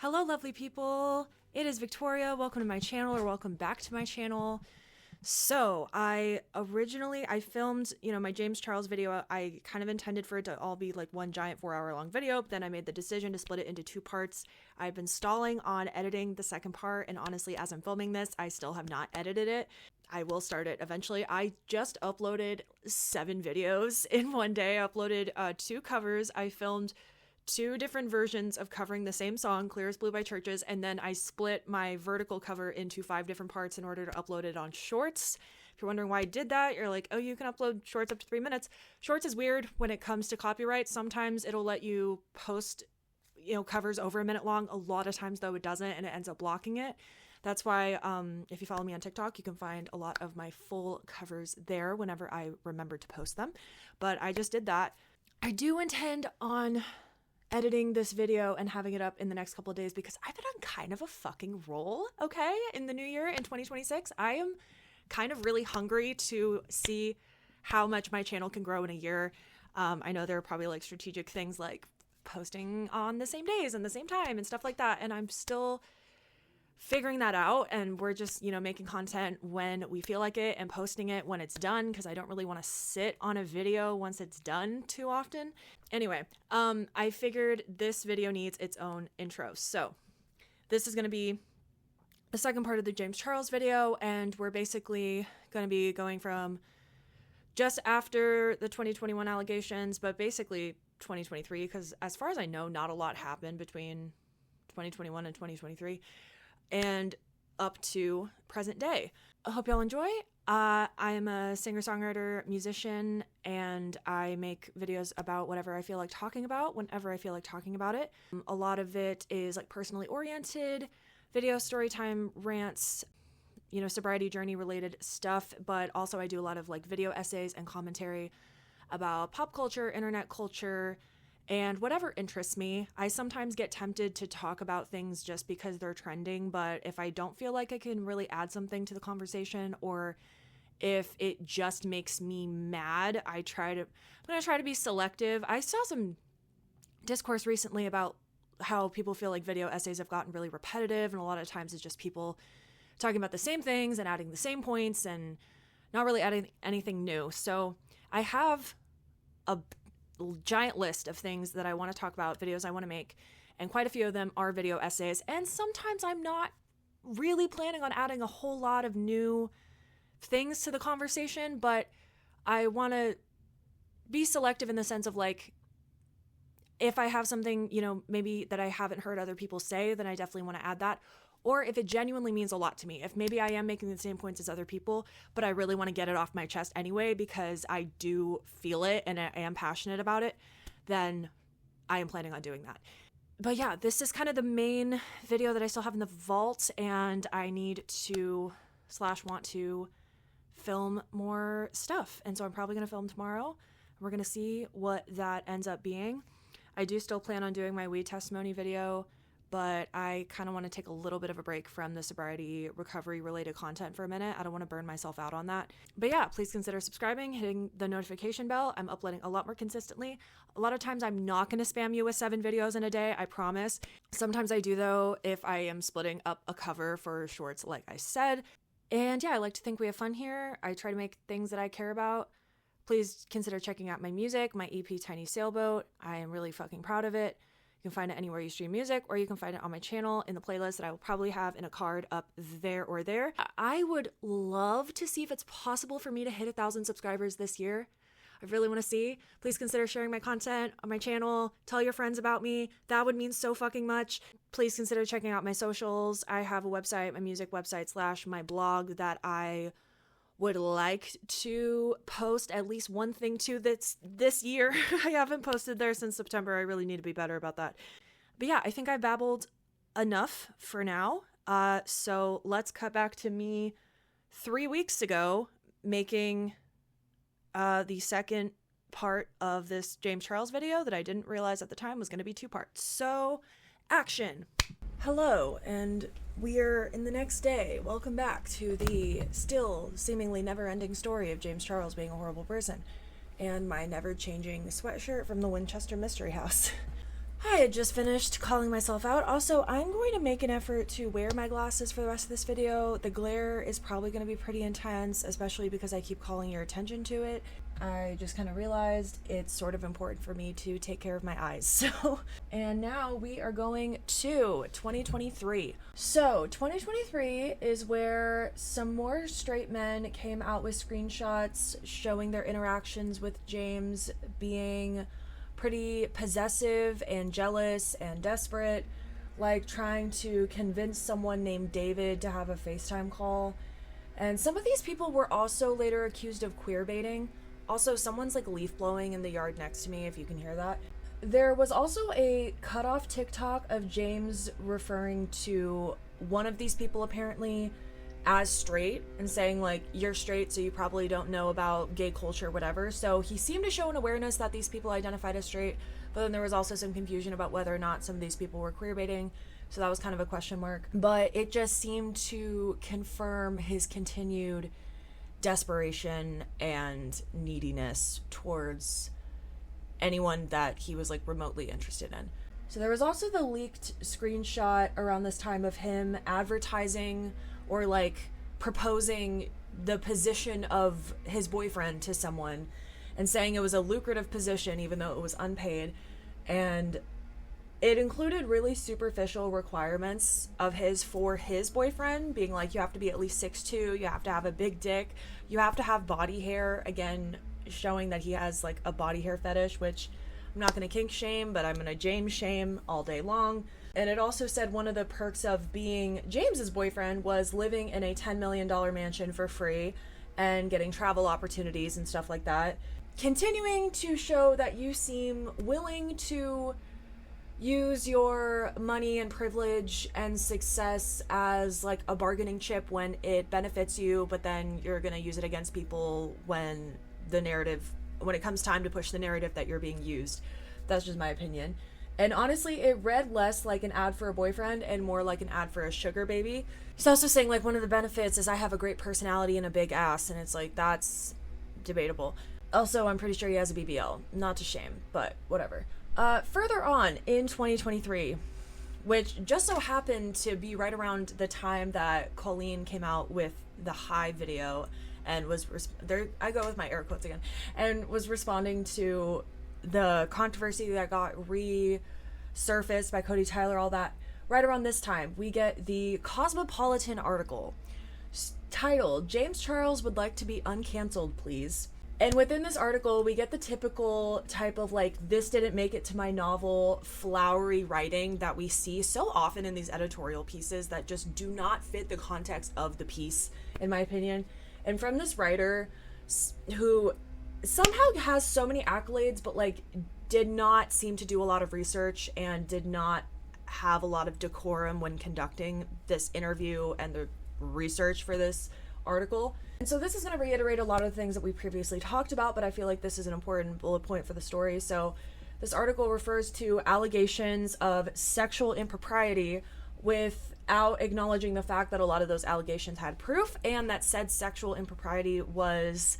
Hello, lovely people. It is Victoria. Welcome to my channel, or welcome back to my channel. So I filmed, my James Charles video. I kind of intended for it to all be like one giant 4-hour long video, but then I made the decision to split it into 2 parts. I've been stalling on editing the second part, and honestly, as I'm filming this, I still have not edited it. I will start it eventually. I just uploaded 7 videos in one day. I uploaded 2 covers. I filmed 2 different versions of covering the same song, Clear as Blue by Churches, and then I split my vertical cover into 5 different parts in order to upload it on Shorts. If you're wondering why I did that, you're like, oh, you can upload Shorts up to 3 minutes. Shorts is weird when it comes to copyright. Sometimes it'll let you post, covers over a minute long. A lot of times, though, it doesn't, and it ends up blocking it. That's why if you follow me on TikTok, you can find a lot of my full covers there whenever I remember to post them. But I just did that. I do intend on editing this video and having it up in the next couple of days because I've been on kind of a fucking roll, okay? In the new year, in 2026, I am kind of really hungry to see how much my channel can grow in a year. I know there are probably like strategic things like posting on the same days and the same time and stuff like that, and I'm still figuring that out, and we're just making content when we feel like it and posting it when it's done, because I don't really want to sit on a video once it's done too often. Anyway, I figured this video needs its own intro, so this is going to be the second part of the James Charles video, and we're basically going to be going from just after the 2021 allegations, but basically 2023, because as far as I know, not a lot happened between 2021 and 2023. And up to present day. I hope y'all enjoy. I'm a singer-songwriter, musician, and I make videos about whatever I feel like talking about whenever I feel like talking about it. A lot of it is like personally oriented, video story time rants, sobriety journey related stuff, but also I do a lot of like video essays and commentary about pop culture, internet culture, and whatever interests me. I sometimes get tempted to talk about things just because they're trending, but if I don't feel like I can really add something to the conversation, or if it just makes me mad, I'm going to try to be selective. I saw some discourse recently about how people feel like video essays have gotten really repetitive, and a lot of times it's just people talking about the same things and adding the same points and not really adding anything new. So I have a giant list of things that I want to talk about, videos I want to make, and quite a few of them are video essays, and sometimes I'm not really planning on adding a whole lot of new things to the conversation, but I want to be selective in the sense of like, if I have something, maybe that I haven't heard other people say, then I definitely want to add that. Or if it genuinely means a lot to me, if maybe I am making the same points as other people, but I really want to get it off my chest anyway because I do feel it and I am passionate about it, then I am planning on doing that. But yeah, this is kind of the main video that I still have in the vault, and I need to / want to film more stuff. And so I'm probably going to film tomorrow. We're going to see what that ends up being. I do still plan on doing my weed testimony video, but I kind of want to take a little bit of a break from the sobriety recovery related content for a minute. I don't want to burn myself out on that. But yeah, please consider subscribing, hitting the notification bell. I'm uploading a lot more consistently. A lot of times I'm not going to spam you with 7 videos in a day, I promise. Sometimes I do though, if I am splitting up a cover for Shorts, like I said. And yeah, I like to think we have fun here. I try to make things that I care about. Please consider checking out my music, my EP Tiny Sailboat. I am really fucking proud of it. You can find it anywhere you stream music, or you can find it on my channel in the playlist that I will probably have in a card up there or there. I would love to see if it's possible for me to hit 1,000 subscribers this year. I really want to see. Please consider sharing my content on my channel. Tell your friends about me. That would mean so fucking much. Please consider checking out my socials. I have a website, my music website / my blog that I would like to post at least one thing to this year. I haven't posted there since September. I really need to be better about that. But yeah, I think I babbled enough for now. So let's cut back to me 3 weeks ago making the second part of this James Charles video that I didn't realize at the time was going to be 2 parts. So action. Hello, and we're in the next day. Welcome back to the still seemingly never-ending story of James Charles being a horrible person, and my never-changing sweatshirt from the Winchester Mystery House. I had just finished calling myself out. Also, I'm going to make an effort to wear my glasses for the rest of this video. The glare is probably going to be pretty intense, especially because I keep calling your attention to it. I just kind of realized it's sort of important for me to take care of my eyes. So, and now we are going to 2023. So 2023 is where some more straight men came out with screenshots showing their interactions with James being pretty possessive and jealous and desperate, like trying to convince someone named David to have a FaceTime call. And some of these people were also later accused of queer baiting. Also, someone's like leaf blowing in the yard next to me, if you can hear that. There was also a cut-off TikTok of James referring to one of these people apparently as straight and saying like, you're straight so you probably don't know about gay culture, whatever. So he seemed to show an awareness that these people identified as straight, but then there was also some confusion about whether or not some of these people were queer baiting, so that was kind of a question mark. But it just seemed to confirm his continued desperation and neediness towards anyone that he was like remotely interested in. So there was also the leaked screenshot around this time of him advertising or like proposing the position of his boyfriend to someone and saying it was a lucrative position even though it was unpaid, and it included really superficial requirements of his for his boyfriend, being like, you have to be at least 6'2", you have to have a big dick, you have to have body hair, again showing that he has like a body hair fetish, which I'm not going to kink shame, but I'm going to James shame all day long. And it also said one of the perks of being James's boyfriend was living in a $10 million mansion for free and getting travel opportunities and stuff like that. Continuing to show that you seem willing to use your money and privilege and success as like a bargaining chip when it benefits you, but then you're going to use it against people when it comes time to push the narrative that you're being used. That's just my opinion. And honestly, it read less like an ad for a boyfriend and more like an ad for a sugar baby. He's also saying like one of the benefits is I have a great personality and a big ass, and it's like, that's debatable. Also, I'm pretty sure he has a BBL. Not to shame, but whatever. Further on in 2023, which just so happened to be right around the time that Colleen came out with the High video and was there I go with my air quotes again, and was responding to the controversy that got resurfaced by Cody Tyler, all that. Right around this time, we get the Cosmopolitan article titled, James Charles would like to be uncanceled, please. And within this article, we get the typical type of like, this didn't make it to my novel, flowery writing that we see so often in these editorial pieces that just do not fit the context of the piece, in my opinion. And from this writer who somehow has so many accolades, but like did not seem to do a lot of research and did not have a lot of decorum when conducting this interview and the research for this article. And so this is going to reiterate a lot of the things that we previously talked about, but I feel like this is an important bullet point for the story. So this article refers to allegations of sexual impropriety without acknowledging the fact that a lot of those allegations had proof, and that said sexual impropriety was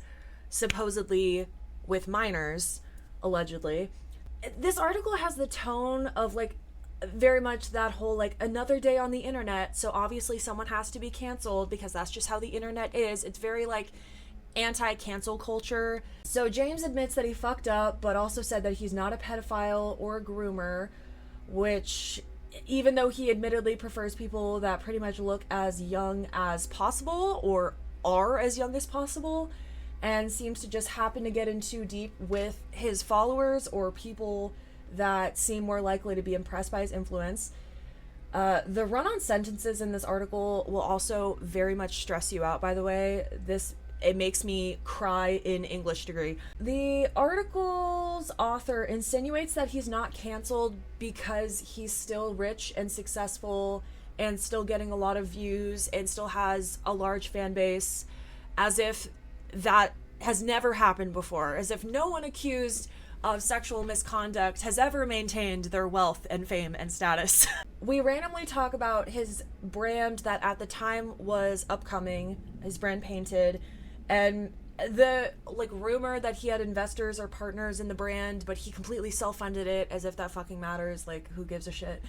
supposedly with minors, allegedly. This article has the tone of like very much that whole like another day on the internet, so obviously someone has to be canceled because that's just how the internet is. It's very like anti-cancel culture. So James admits that he fucked up, but also said that he's not a pedophile or a groomer, which even though he admittedly prefers people that pretty much look as young as possible or are as young as possible, and seems to just happen to get in too deep with his followers or people that seem more likely to be impressed by his influence. The run-on sentences in this article will also very much stress you out, by the way. It makes me cry in English degree. The article's author insinuates that he's not canceled because he's still rich and successful and still getting a lot of views and still has a large fan base, as if that has never happened before, as if no one accused of sexual misconduct has ever maintained their wealth and fame and status. We randomly talk about his brand that at the time was upcoming, his brand Painted, and the like rumor that he had investors or partners in the brand, but he completely self-funded it, as if that fucking matters. Like, who gives a shit?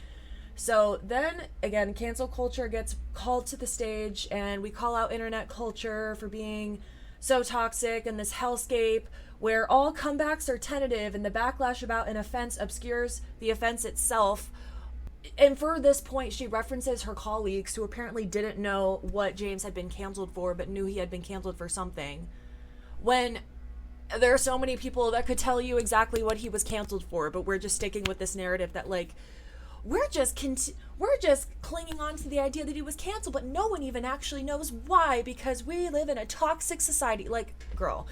So then again, cancel culture gets called to the stage, and we call out internet culture for being so toxic in this hellscape where all comebacks are tentative and the backlash about an offense obscures the offense itself. And for this point, she references her colleagues who apparently didn't know what James had been canceled for, but knew he had been canceled for something. When there are so many people that could tell you exactly what he was canceled for, but we're just sticking with this narrative that, like, we're just clinging on to the idea that he was canceled, but no one even actually knows why, because we live in a toxic society. Like, girl.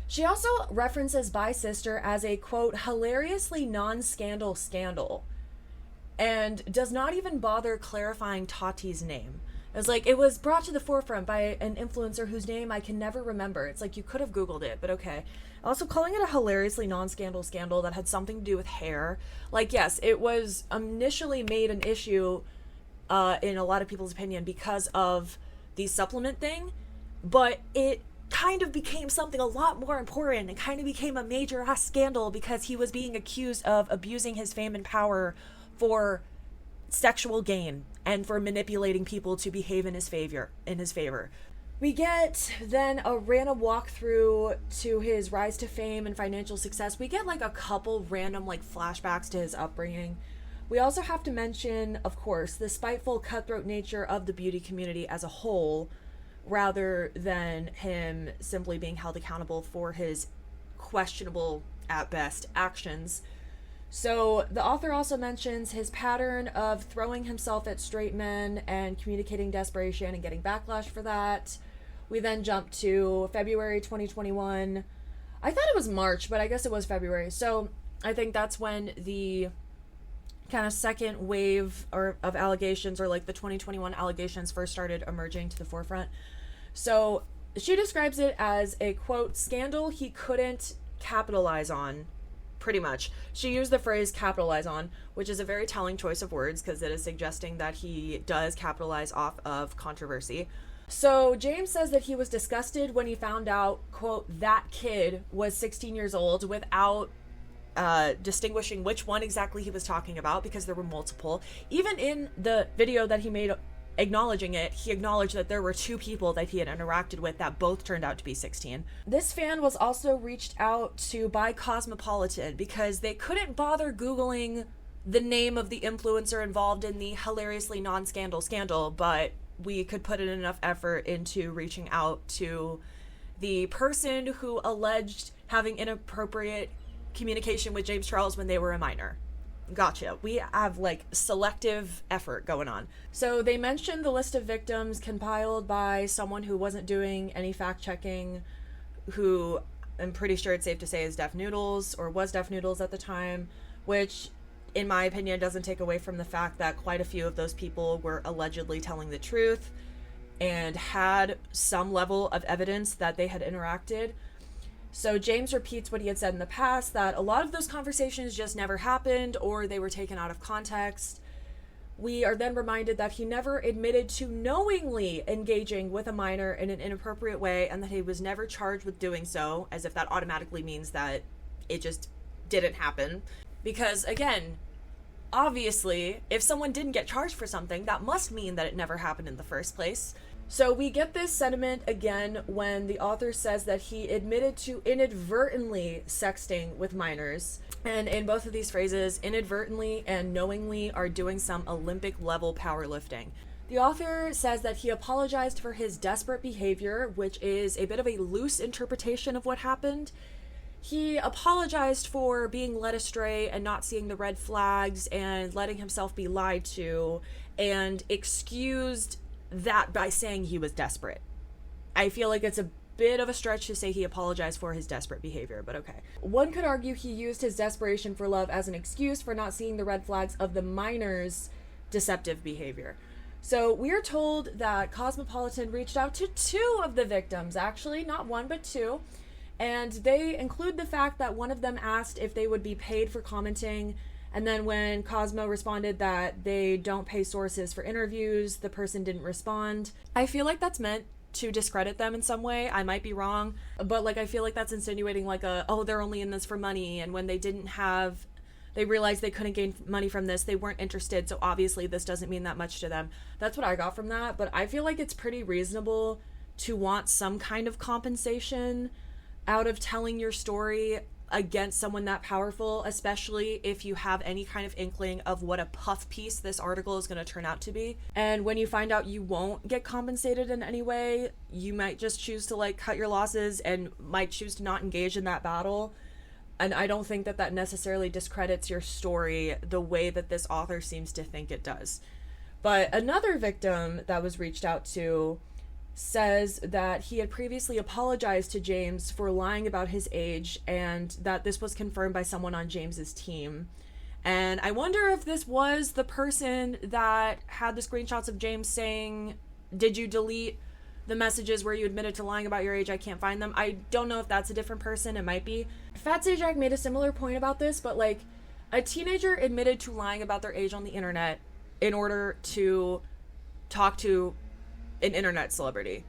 She also references Bi Sister as a, quote, hilariously non-scandal scandal, and does not even bother clarifying Tati's name. It was like, it was brought to the forefront by an influencer whose name I can never remember. It's like, you could have Googled it, but okay. Also, calling it a hilariously non-scandal scandal that had something to do with hair. Like, yes, it was initially made an issue in a lot of people's opinion because of the supplement thing, but it kind of became something a lot more important and kind of became a major ass scandal because he was being accused of abusing his fame and power for sexual gain and for manipulating people to behave in his favor. We get then a random walkthrough to his rise to fame and financial success. We get like a couple random like flashbacks to his upbringing. We also have to mention, of course, the spiteful, cutthroat nature of the beauty community as a whole, rather than him simply being held accountable for his questionable, at best, actions. So the author also mentions his pattern of throwing himself at straight men and communicating desperation and getting backlash for that. We then jump to February 2021. I thought it was March, but I guess it was February. So I think that's when the kind of second wave of allegations, or like the 2021 allegations, first started emerging to the forefront. So she describes it as a, quote, scandal he couldn't capitalize on. Pretty much. She used the phrase capitalize on, which is a very telling choice of words because it is suggesting that he does capitalize off of controversy. So James says that he was disgusted when he found out, quote, that kid was 16 years old, without distinguishing which one exactly he was talking about, because there were multiple. Even in the video that he made acknowledging it, he acknowledged that there were two people that he had interacted with that both turned out to be 16. This fan was also reached out to by Cosmopolitan because they couldn't bother Googling the name of the influencer involved in the hilariously non-scandal scandal, but we could put in enough effort into reaching out to the person who alleged having inappropriate communication with James Charles when they were a minor. Gotcha. We have like selective effort going on. So they mentioned the list of victims compiled by someone who wasn't doing any fact checking, who I'm pretty sure it's safe to say is Deaf Noodles, or was Deaf Noodles at the time, which in my opinion doesn't take away from the fact that quite a few of those people were allegedly telling the truth and had some level of evidence that they had interacted. So James repeats what he had said in the past, that a lot of those conversations just never happened, or they were taken out of context. We are then reminded that he never admitted to knowingly engaging with a minor in an inappropriate way, and that he was never charged with doing so, as if that automatically means that it just didn't happen. Because again, obviously, if someone didn't get charged for something, that must mean that it never happened in the first place. So we get this sentiment again when the author says that he admitted to inadvertently sexting with minors. And in both of these phrases, inadvertently and knowingly are doing some Olympic level powerlifting. The author says that he apologized for his desperate behavior, which is a bit of a loose interpretation of what happened. He apologized for being led astray and not seeing the red flags and letting himself be lied to, and excused that by saying he was desperate. I feel like it's a bit of a stretch to say he apologized for his desperate behavior, but okay. One could argue he used his desperation for love as an excuse for not seeing the red flags of the minor's deceptive behavior. So we are told that Cosmopolitan reached out to two of the victims, actually, not one, but two. And they include the fact that one of them asked if they would be paid for commenting. And then when Cosmo responded that they don't pay sources for interviews, the person didn't respond. I feel like that's meant to discredit them in some way. I might be wrong, but like I feel like that's insinuating like they're only in this for money, and when they realized they couldn't gain money from this, they weren't interested, so obviously this doesn't mean that much to them. That's what I got from that, but I feel like it's pretty reasonable to want some kind of compensation out of telling your story against someone that powerful, especially if you have any kind of inkling of what a puff piece this article is going to turn out to be. And when you find out you won't get compensated in any way, you might just choose to like cut your losses and might choose to not engage in that battle. And I don't think that necessarily discredits your story the way that this author seems to think it does. But another victim that was reached out to says that he had previously apologized to James for lying about his age, and that this was confirmed by someone on James's team. And I wonder if this was the person that had the screenshots of James saying, "Did you delete the messages where you admitted to lying about your age? I can't find them." I don't know if that's a different person. It might be. Fat Sajak made a similar point about this, but like, a teenager admitted to lying about their age on the internet in order to talk to an internet celebrity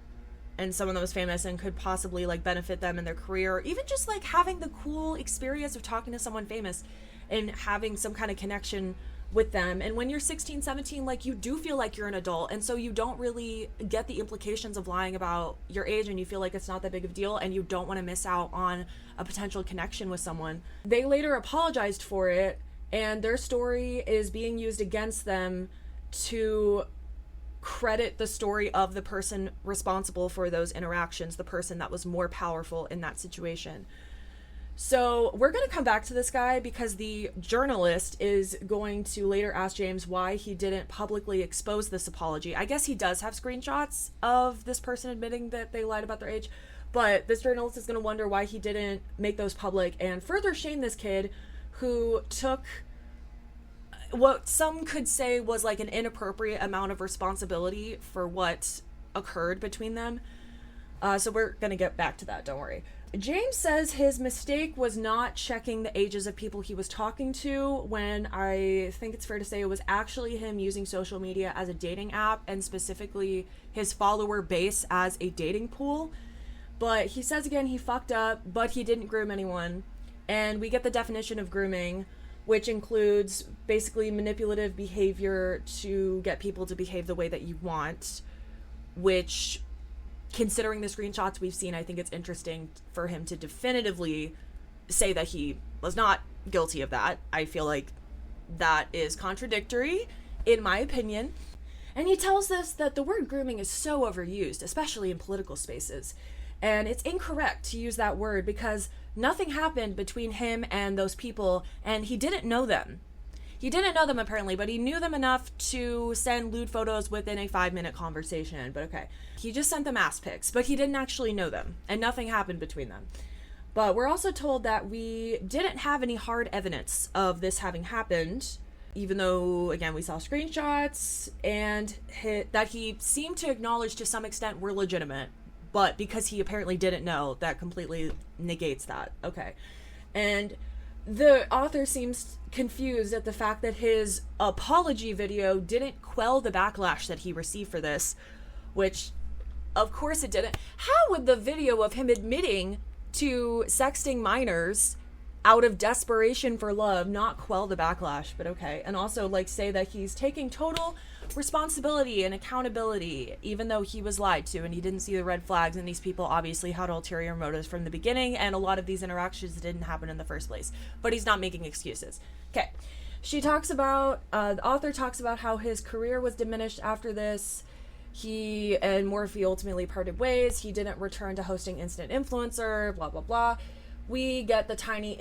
and someone that was famous and could possibly like benefit them in their career, or even just like having the cool experience of talking to someone famous and having some kind of connection with them. And when you're 16, 17, like, you do feel like you're an adult, and so you don't really get the implications of lying about your age, and you feel like it's not that big of a deal, and you don't want to miss out on a potential connection with someone. They later apologized for it, and their story is being used against them to credit the story of the person responsible for those interactions, the person that was more powerful in that situation. So we're going to come back to this guy because the journalist is going to later ask James why he didn't publicly expose this apology. I guess he does have screenshots of this person admitting that they lied about their age, but this journalist is going to wonder why he didn't make those public and further shame this kid who took what some could say was like an inappropriate amount of responsibility for what occurred between them. So we're going to get back to that, don't worry. James says his mistake was not checking the ages of people he was talking to, when I think it's fair to say it was actually him using social media as a dating app, and specifically his follower base as a dating pool. But he says again he fucked up, but he didn't groom anyone. And we get the definition of grooming, which includes basically manipulative behavior to get people to behave the way that you want, which, considering the screenshots we've seen, I think it's interesting for him to definitively say that he was not guilty of that. I feel like that is contradictory, in my opinion. And he tells us that the word grooming is so overused, especially in political spaces. And it's incorrect to use that word because nothing happened between him and those people, and he didn't know them. He didn't know them apparently, but he knew them enough to send lewd photos within a 5-minute conversation. But okay, he just sent them ass pics, but he didn't actually know them, and nothing happened between them. But we're also told that we didn't have any hard evidence of this having happened, even though, again, we saw screenshots, and that he seemed to acknowledge to some extent were legitimate. But because he apparently didn't know, that completely negates that. Okay. And the author seems confused at the fact that his apology video didn't quell the backlash that he received for this, which, of course it didn't. How would the video of him admitting to sexting minors out of desperation for love not quell the backlash? But okay. And also, like, say that he's taking total responsibility and accountability, even though he was lied to and he didn't see the red flags, and these people obviously had ulterior motives from the beginning, and a lot of these interactions didn't happen in the first place. But he's not making excuses. Okay. She talks about, the author talks about how his career was diminished after this. He and Morphe ultimately parted ways. He didn't return to hosting Instant Influencer, blah, blah, blah. We get the tiny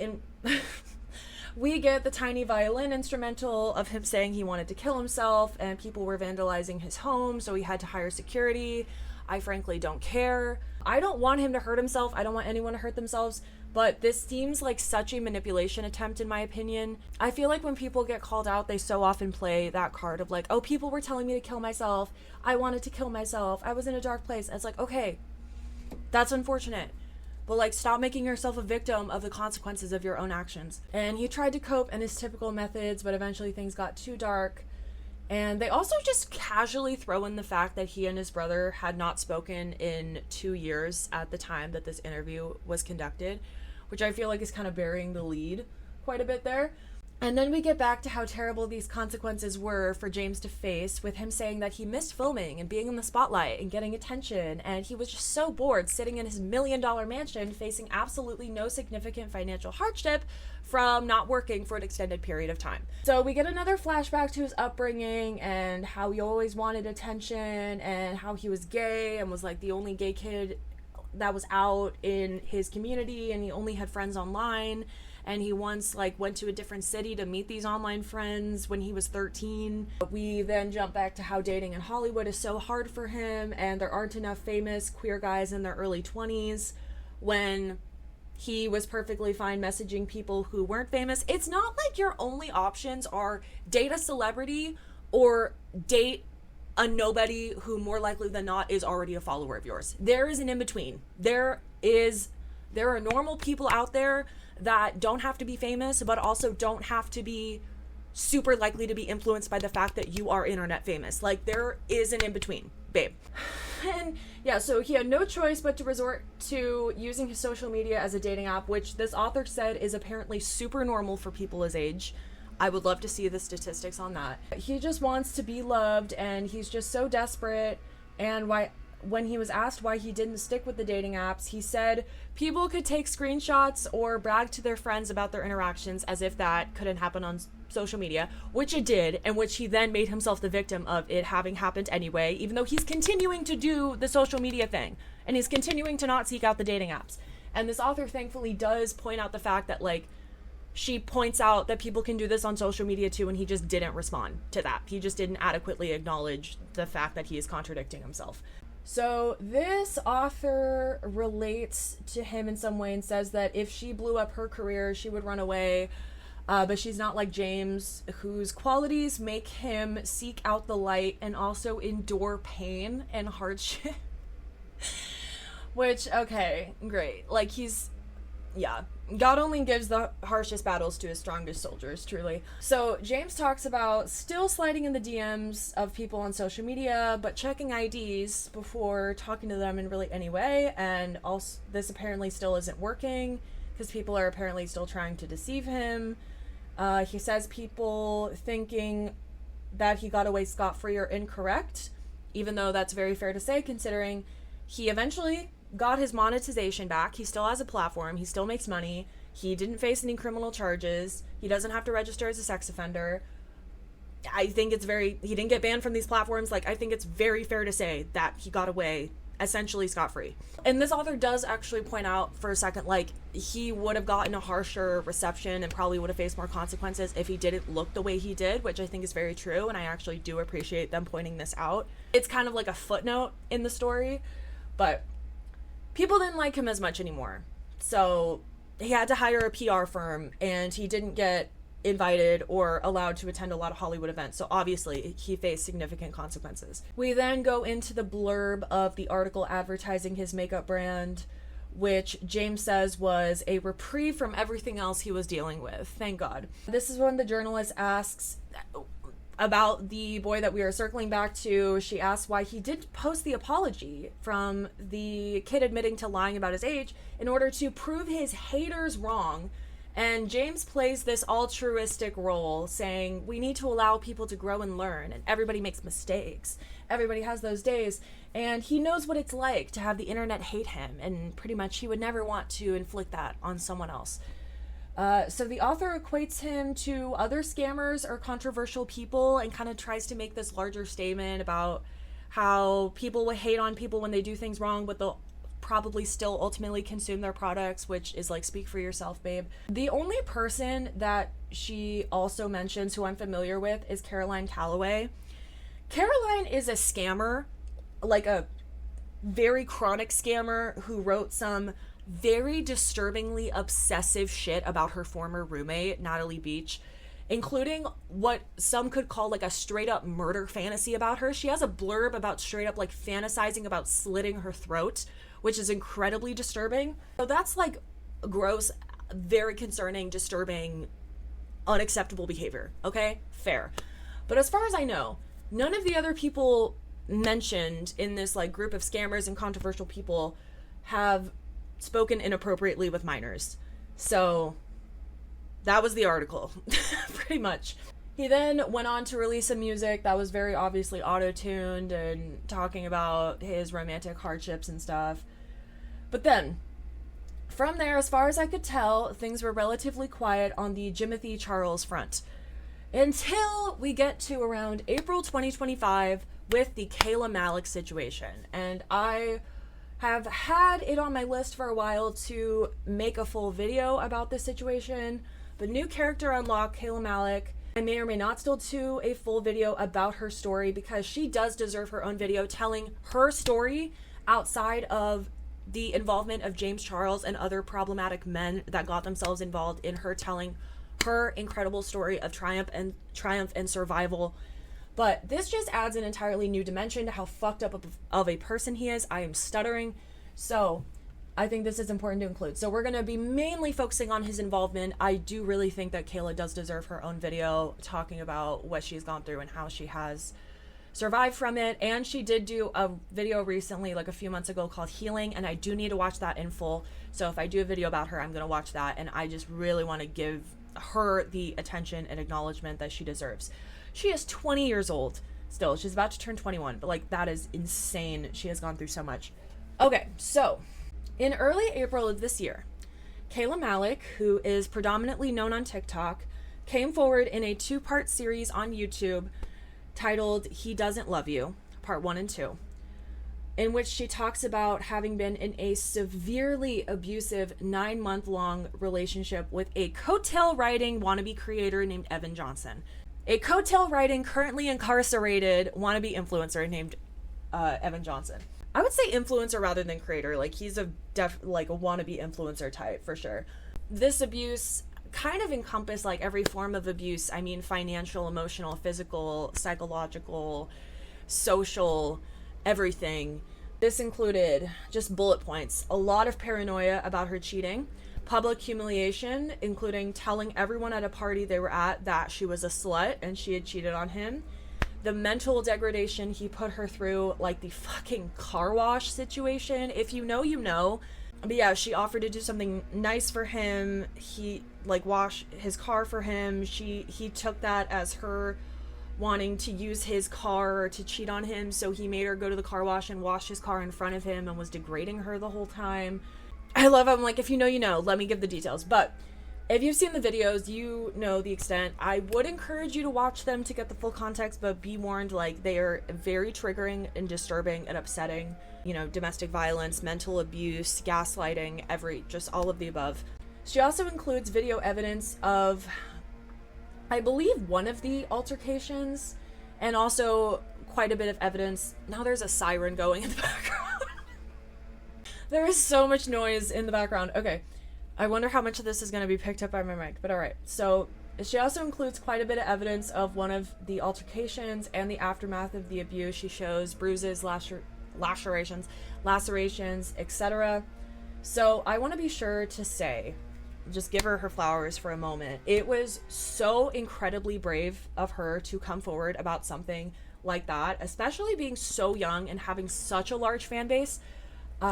violin instrumental of him saying he wanted to kill himself, and people were vandalizing his home, so he had to hire security. I frankly don't care. I don't want him to hurt himself. I don't want anyone to hurt themselves, but this seems like such a manipulation attempt, in my opinion. I feel like when people get called out, they so often play that card of like, oh, people were telling me to kill myself. I wanted to kill myself. I was in a dark place. It's like, okay, that's unfortunate. But, like, stop making yourself a victim of the consequences of your own actions. And he tried to cope in his typical methods, but eventually things got too dark. And they also just casually throw in the fact that he and his brother had not spoken in 2 years at the time that this interview was conducted, which I feel like is kind of burying the lead quite a bit there. And then we get back to how terrible these consequences were for James to face, with him saying that he missed filming and being in the spotlight and getting attention, and he was just so bored sitting in his $1 million mansion facing absolutely no significant financial hardship from not working for an extended period of time. So we get another flashback to his upbringing and how he always wanted attention and how he was gay and was like the only gay kid that was out in his community, and he only had friends online. And he once like went to a different city to meet these online friends when he was 13. We then jump back to how dating in Hollywood is so hard for him, and there aren't enough famous queer guys in their early 20s when he was perfectly fine messaging people who weren't famous. It's not like your only options are date a celebrity or date a nobody who more likely than not is already a follower of yours. There is an in-between. There are normal people out there that don't have to be famous, but also don't have to be super likely to be influenced by the fact that you are internet famous. Like, there is an in-between, babe. And yeah, so he had no choice but to resort to using his social media as a dating app, which this author said is apparently super normal for people his age. I would love to see the statistics on that. He just wants to be loved, and he's just so desperate. And when he was asked why he didn't stick with the dating apps, he said people could take screenshots or brag to their friends about their interactions as if that couldn't happen on social media, which it did, and which he then made himself the victim of it having happened anyway, even though he's continuing to do the social media thing, and he's continuing to not seek out the dating apps. And this author thankfully does point out the fact that, like, she points out that people can do this on social media too, and he just didn't respond to that. He just didn't adequately acknowledge the fact that he is contradicting himself. So this author relates to him in some way and says that if she blew up her career, she would run away. But she's not like James, whose qualities make him seek out the light and also endure pain and hardship. Which, okay, great. Like, yeah. God only gives the harshest battles to his strongest soldiers, truly. So James talks about still sliding in the DMs of people on social media, but checking IDs before talking to them in really any way. And also, this apparently still isn't working because people are apparently still trying to deceive him. He says people thinking that he got away scot-free are incorrect, even though that's very fair to say considering he eventually got his monetization back. He still has a platform. He still makes money. He didn't face any criminal charges. He doesn't have to register as a sex offender. I think he didn't get banned from these platforms. Like, I think it's very fair to say that he got away essentially scot-free. And this author does actually point out for a second, like, he would have gotten a harsher reception and probably would have faced more consequences if he didn't look the way he did, which I think is very true. And I actually do appreciate them pointing this out. It's kind of like a footnote in the story, but people didn't like him as much anymore. So he had to hire a PR firm, and he didn't get invited or allowed to attend a lot of Hollywood events. So obviously he faced significant consequences. We then go into the blurb of the article advertising his makeup brand, which James says was a reprieve from everything else he was dealing with. Thank God. This is when the journalist asks about the boy that we are circling back to. She asks why he didn't post the apology from the kid admitting to lying about his age in order to prove his haters wrong. And James plays this altruistic role, saying we need to allow people to grow and learn, and everybody makes mistakes. Everybody has those days, and he knows what it's like to have the internet hate him, and pretty much he would never want to inflict that on someone else. So the author equates him to other scammers or controversial people and kind of tries to make this larger statement about how people will hate on people when they do things wrong, but they'll probably still ultimately consume their products, which is like, speak for yourself, babe. The only person that she also mentions who I'm familiar with is Caroline Calloway. Caroline is a scammer, like a very chronic scammer who wrote some very disturbingly obsessive shit about her former roommate, Natalie Beach, including what some could call like a straight up murder fantasy about her. She has a blurb about straight up like fantasizing about slitting her throat, which is incredibly disturbing. So that's like gross, very concerning, disturbing, unacceptable behavior. Okay? Fair. But as far as I know, none of the other people mentioned in this like group of scammers and controversial people have spoken inappropriately with minors. So that was the article, pretty much. He then went on to release some music that was very obviously auto-tuned and talking about his romantic hardships and stuff. But then, from there, as far as I could tell, things were relatively quiet on the Jimothy Charles front. Until we get to around April 2025 with the Kayla Malec situation. And I have had it on my list for a while to make a full video about this situation. But new character unlock, Kayla Malec. I may or may not still do a full video about her story because she does deserve her own video telling her story outside of the involvement of James Charles and other problematic men that got themselves involved in her telling her incredible story of triumph and survival. But this just adds an entirely new dimension to how fucked up of a person he is. I am stuttering. So I think this is important to include. So we're going to be mainly focusing on his involvement. I do really think that Kayla does deserve her own video talking about what she's gone through and how she has survived from it. And she did do a video recently, like a few months ago, called Healing, and I do need to watch that in full. So if I do a video about her, I'm going to watch that, and I just really want to give her the attention and acknowledgement that she deserves. She is 20 years old still. She's about to turn 21, but like that is insane. She has gone through so much. Okay, so in early April of this year, Kayla Malec, who is predominantly known on TikTok, came forward in a 2-part series on YouTube titled He Doesn't Love You, part 1 and 2, in which she talks about having been in a severely abusive 9-month-long relationship with a coattail riding wannabe creator named Evan Johnson. A coattail riding, currently incarcerated wannabe influencer named Evan Johnson. I would say influencer rather than creator. Like, he's a wannabe influencer type for sure. This abuse kind of encompassed like every form of abuse. I mean, financial, emotional, physical, psychological, social, everything. This included, just bullet points, a lot of paranoia about her cheating, public humiliation, including telling everyone at a party they were at that she was a slut and she had cheated on him, the mental degradation he put her through, like the fucking car wash situation. If you know, you know. But yeah, she offered to do something nice for him. He like wash his car for him. He took that as her wanting to use his car to cheat on him, so he made her go to the car wash and wash his car in front of him and was degrading her the whole time. I love him. Like, if you know, you know. Let me give the details. But if you've seen the videos, you know the extent. I would encourage you to watch them to get the full context, but be warned, like, they are very triggering and disturbing and upsetting. You know, domestic violence, mental abuse, gaslighting, just all of the above. She also includes video evidence of, I believe, one of the altercations, and also quite a bit of evidence. Now there's a siren going in the background. There is so much noise in the background. Okay. I wonder how much of this is going to be picked up by my mic, but alright. So, she also includes quite a bit of evidence of one of the altercations and the aftermath of the abuse. She shows bruises, lacerations, etc. So, I want to be sure to say, just give her flowers for a moment. It was so incredibly brave of her to come forward about something like that, especially being so young and having such a large fan base.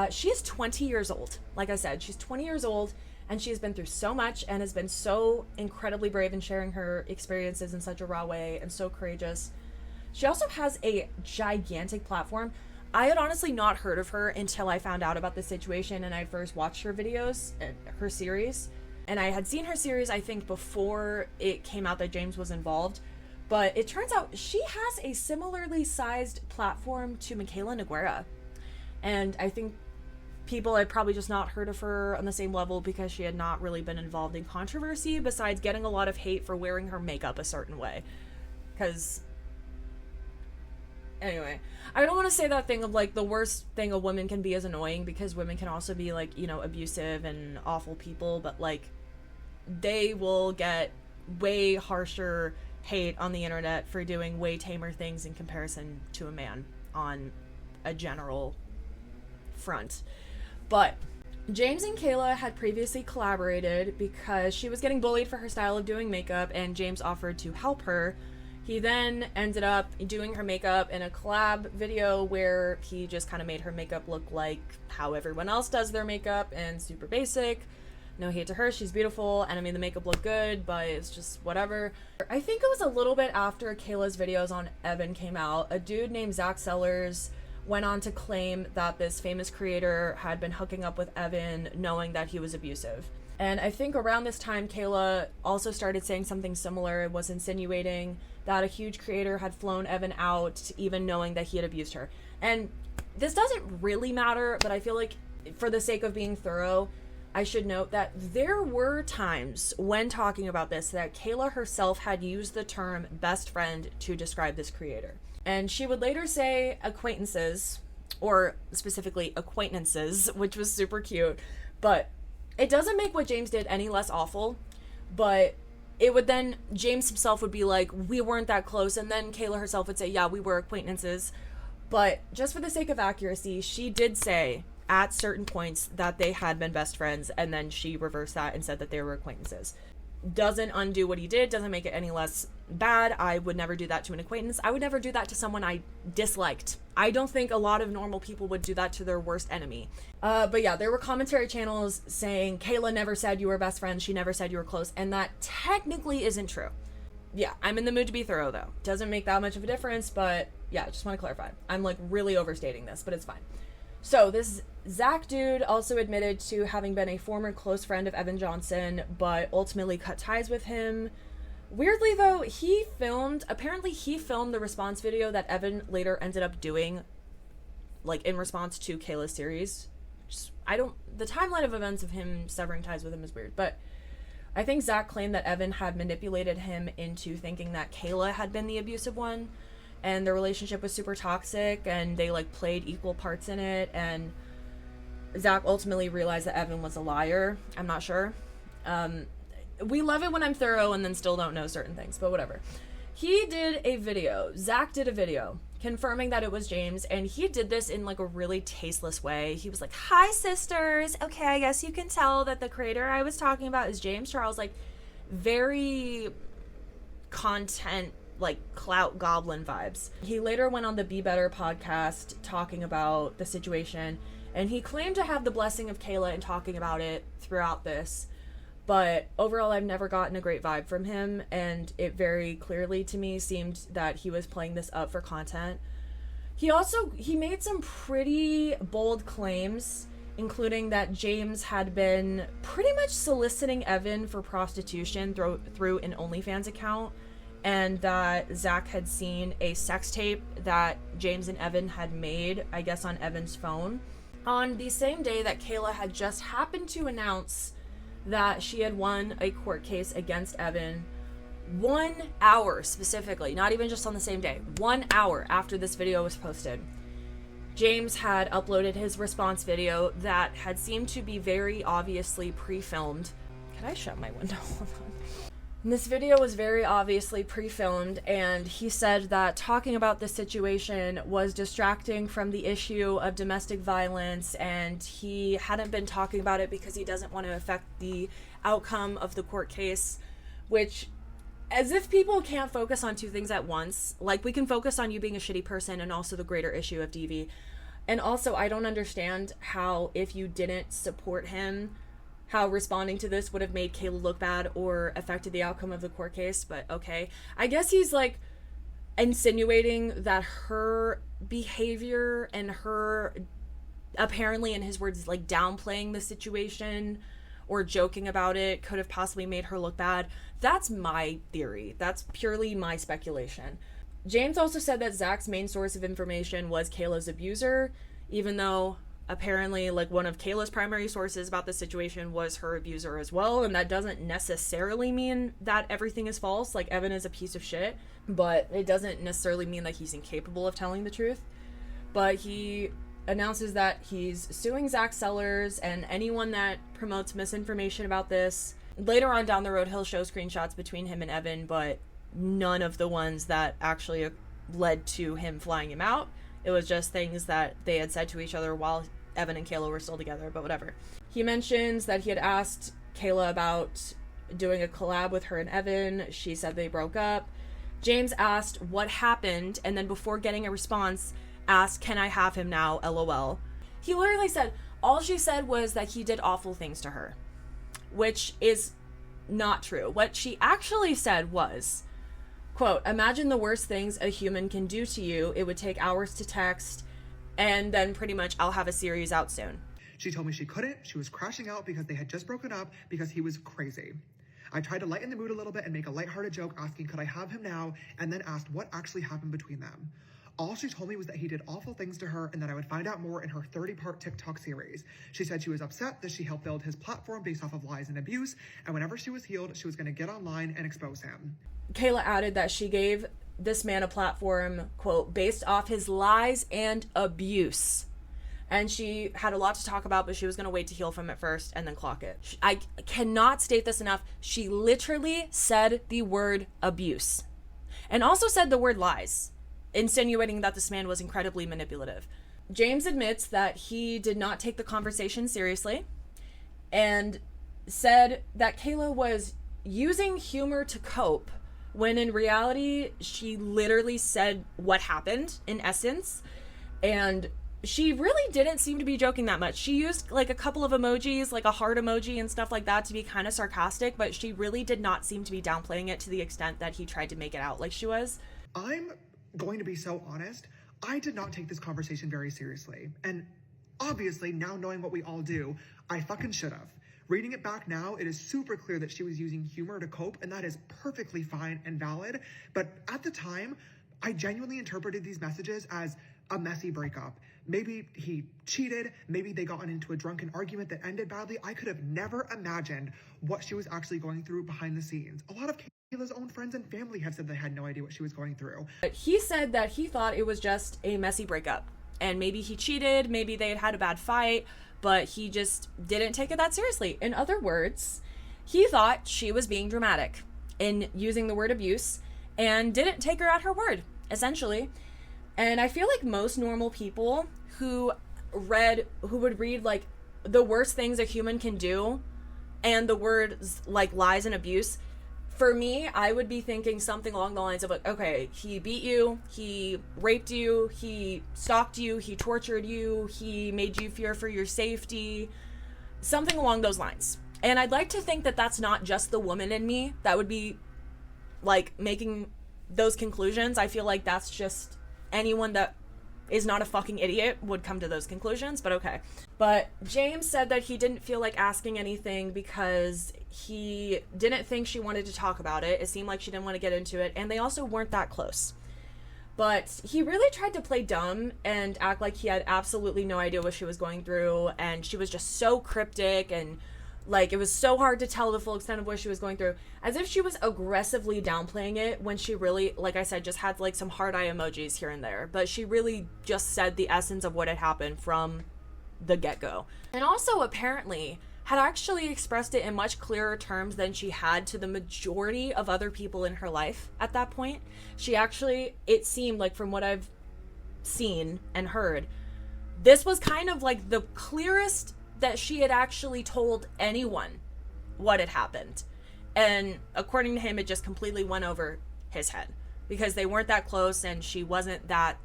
She is 20 years old. Like I said, she's 20 years old. And she has been through so much and has been so incredibly brave in sharing her experiences in such a raw way and so courageous. She also has a gigantic platform. I had honestly not heard of her until I found out about the situation and I first watched her videos, her series. And I had seen her series, I think, before it came out that James was involved. But it turns out she has a similarly sized platform to Michaela Noguera. And I think people had probably just not heard of her on the same level because she had not really been involved in controversy besides getting a lot of hate for wearing her makeup a certain way. Because, anyway, I don't want to say that thing of like the worst thing a woman can be is annoying, because women can also be like, you know, abusive and awful people, but like they will get way harsher hate on the internet for doing way tamer things in comparison to a man on a general front. But James and Kayla had previously collaborated because she was getting bullied for her style of doing makeup, and James offered to help her He then ended up doing her makeup in a collab video where he just kind of made her makeup look like how everyone else does their makeup and super basic. No hate to her, she's beautiful, and I mean the makeup looked good, but it's just whatever. I think it was a little bit after Kayla's videos on Evan came out, a dude named Sellars went on to claim that this famous creator had been hooking up with Evan knowing that he was abusive. And I think around this time, Kayla also started saying something similar, was insinuating that a huge creator had flown Evan out, even knowing that he had abused her. And this doesn't really matter, but I feel like for the sake of being thorough, I should note that there were times when talking about this that Kayla herself had used the term best friend to describe this creator. And she would later say acquaintances, or specifically acquaintances, which was super cute. But it doesn't make what James did any less awful, but it would then, James himself would be like, we weren't that close, and then Kayla herself would say, yeah, we were acquaintances. But just for the sake of accuracy, she did say at certain points that they had been best friends, and then she reversed that and said that they were acquaintances. Doesn't undo what he did, doesn't make it any less bad. I would never do that to an acquaintance. I would never do that to someone I disliked. I don't think a lot of normal people would do that to their worst enemy. But yeah, there were commentary channels saying Kayla never said you were best friends, she never said you were close, and that technically isn't true. Yeah, I'm in the mood to be thorough though. Doesn't make that much of a difference, but yeah, just want to clarify. I'm like really overstating this, but it's fine. So this Zach dude also admitted to having been a former close friend of Evan Johnson, but ultimately cut ties with him. Weirdly though, apparently he filmed the response video that Evan later ended up doing, like in response to Kayla's series. The timeline of events of him severing ties with him is weird, but I think Zach claimed that Evan had manipulated him into thinking that Kayla had been the abusive one, and their relationship was super toxic, and they like played equal parts in it, and Zach ultimately realized that Evan was a liar. I'm not sure. We love it when I'm thorough and then still don't know certain things, but whatever. Zach did a video confirming that it was James, and he did this in like a really tasteless way. He was like, hi sisters, okay, I guess you can tell that the creator I was talking about is James Charles. Like very content, like clout goblin vibes. He later went on the Be Better podcast talking about the situation, and he claimed to have the blessing of Kayla in talking about it throughout this. But overall, I've never gotten a great vibe from him, and it very clearly to me seemed that he was playing this up for content. He made some pretty bold claims, including that James had been pretty much soliciting Evan for prostitution through an OnlyFans account, and that Zach had seen a sex tape that James and Evan had made, I guess on Evan's phone, on the same day that Kayla had just happened to announce that she had won a court case against Evan 1 hour specifically, not even just on the same day, 1 hour after this video was posted. James had uploaded his response video that had seemed to be very obviously pre-filmed. Can I shut my window? Hold on. This video was very obviously pre-filmed, and he said that talking about this situation was distracting from the issue of domestic violence, and he hadn't been talking about it because he doesn't want to affect the outcome of the court case, which, as if people can't focus on two things at once. Like, we can focus on you being a shitty person and also the greater issue of DV. And also, I don't understand how, if you didn't support him, how responding to this would have made Kayla look bad or affected the outcome of the court case, but okay. I guess he's like insinuating that her behavior and her, apparently in his words, like downplaying the situation or joking about it could have possibly made her look bad. That's my theory. That's purely my speculation. James also said that Zach's main source of information was Kayla's abuser, even though apparently like one of Kayla's primary sources about this situation was her abuser as well, and that doesn't necessarily mean that everything is false. Like, Evan is a piece of shit, but it doesn't necessarily mean that he's incapable of telling the truth. But he announces that he's suing Zach Sellars and anyone that promotes misinformation about this. Later on down the road, he'll show screenshots between him and Evan, but none of the ones that actually led to him flying him out. It was just things that they had said to each other while Evan and Kayla were still together, but whatever. He mentions that he had asked Kayla about doing a collab with her and Evan. She said they broke up. James asked what happened, and then before getting a response, asked, "Can I have him now? LOL." He literally said, all she said was that he did awful things to her, which is not true. What she actually said was, quote, "Imagine the worst things a human can do to you. It would take hours to text, and then pretty much I'll have a series out soon." She told me she couldn't. She was crashing out because they had just broken up because he was crazy. I tried to lighten the mood a little bit and make a lighthearted joke asking, could I have him now? And then asked what actually happened between them. All she told me was that he did awful things to her and that I would find out more in her 30-part TikTok series. She said she was upset that she helped build his platform based off of lies and abuse, and whenever she was healed, she was going to get online and expose him. Kayla added that she gave this man a platform, quote, based off his lies and abuse. And she had a lot to talk about, but she was going to wait to heal from it first and then clock it. I cannot state this enough. She literally said the word abuse and also said the word lies, insinuating that this man was incredibly manipulative. James admits that he did not take the conversation seriously and said that Kayla was using humor to cope, when in reality, she literally said what happened in essence. And she really didn't seem to be joking that much. She used like a couple of emojis, like a heart emoji and stuff like that, to be kind of sarcastic, but she really did not seem to be downplaying it to the extent that he tried to make it out like she was. I'm going to be so honest. I did not take this conversation very seriously. And obviously, now knowing what we all do, I fucking should have. Reading it back now, it is super clear that she was using humor to cope, and that is perfectly fine and valid. But at the time, I genuinely interpreted these messages as a messy breakup. Maybe he cheated, maybe they got into a drunken argument that ended badly. I could have never imagined what she was actually going through behind the scenes. A lot of Kayla's own friends and family have said they had no idea what she was going through. He said that he thought it was just a messy breakup, and maybe he cheated, maybe they had had a bad fight, but he just didn't take it that seriously. In other words, he thought she was being dramatic in using the word abuse and didn't take her at her word, essentially. And I feel like most normal people who would read like the worst things a human can do and the words like lies and abuse, for me, I would be thinking something along the lines of like, okay, he beat you, he raped you, he stalked you, he tortured you, he made you fear for your safety, something along those lines. And I'd like to think that that's not just the woman in me that would be like making those conclusions. I feel like that's just anyone that is not a fucking idiot would come to those conclusions, but okay. But James said that he didn't feel like asking anything because he didn't think she wanted to talk about it. It seemed like she didn't want to get into it, and they also weren't that close. But he really tried to play dumb and act like he had absolutely no idea what she was going through, and she was just so cryptic, and like it was so hard to tell the full extent of what she was going through, as if she was aggressively downplaying it when she really, like I said, just had like some heart eye emojis here and there. But she really just said the essence of what had happened from the get-go. And also apparently had actually expressed it in much clearer terms than she had to the majority of other people in her life at that point. She actually, it seemed like from what I've seen and heard, this was kind of like the clearest that she had actually told anyone what had happened. And according to him, it just completely went over his head because they weren't that close and she wasn't that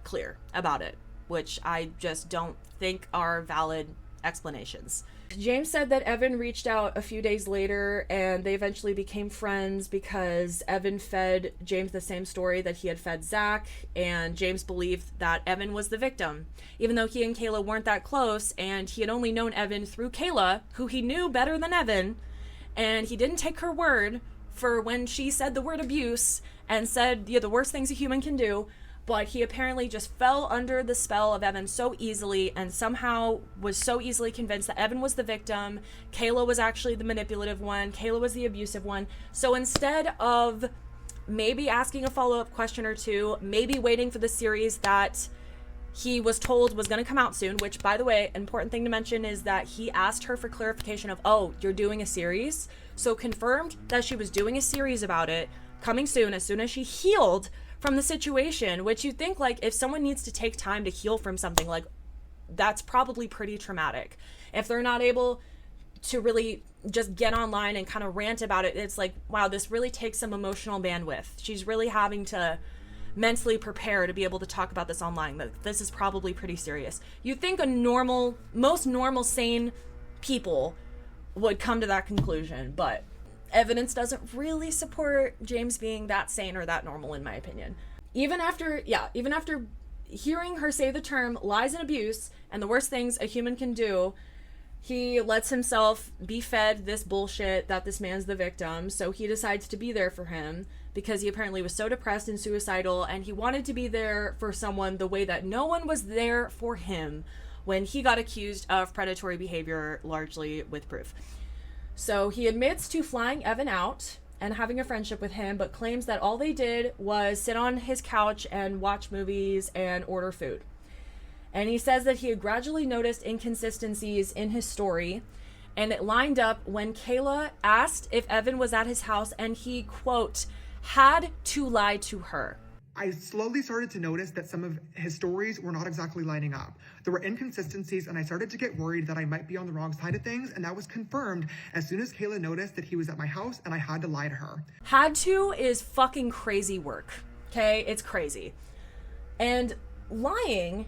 clear about it, which I just don't think are valid explanations. James said that Evan reached out a few days later and they eventually became friends because Evan fed James the same story that he had fed Zach, and James believed that Evan was the victim, even though he and Kayla weren't that close, and he had only known Evan through Kayla, who he knew better than Evan, and he didn't take her word for when she said the word abuse and said, yeah, the worst things a human can do. But he apparently just fell under the spell of Evan so easily and somehow was so easily convinced that Evan was the victim. Kayla was actually the manipulative one. Kayla was the abusive one. So instead of maybe asking a follow-up question or two, maybe waiting for the series that he was told was going to come out soon, which, by the way, important thing to mention is that he asked her for clarification of, oh, you're doing a series? So confirmed that she was doing a series about it, coming soon, as soon as she healed from the situation, which you think, like, if someone needs to take time to heal from something, like, that's probably pretty traumatic. If they're not able to really just get online and kind of rant about it, it's like, wow, this really takes some emotional bandwidth. She's really having to mentally prepare to be able to talk about this online. But this is probably pretty serious. You'd think most normal, sane people would come to that conclusion, but evidence doesn't really support James being that sane or that normal, in my opinion. Even after hearing her say the term lies and abuse and the worst things a human can do, he lets himself be fed this bullshit that this man's the victim, so he decides to be there for him because he apparently was so depressed and suicidal, and he wanted to be there for someone the way that no one was there for him when he got accused of predatory behavior, largely with proof. So he admits to flying Evan out and having a friendship with him, but claims that all they did was sit on his couch and watch movies and order food. And he says that he had gradually noticed inconsistencies in his story, and it lined up when Kayla asked if Evan was at his house, and he, quote, had to lie to her. I slowly started to notice that some of his stories were not exactly lining up. There were inconsistencies, and I started to get worried that I might be on the wrong side of things, and that was confirmed as soon as Kayla noticed that he was at my house, and I had to lie to her. Had to is fucking crazy work, okay? It's crazy. And lying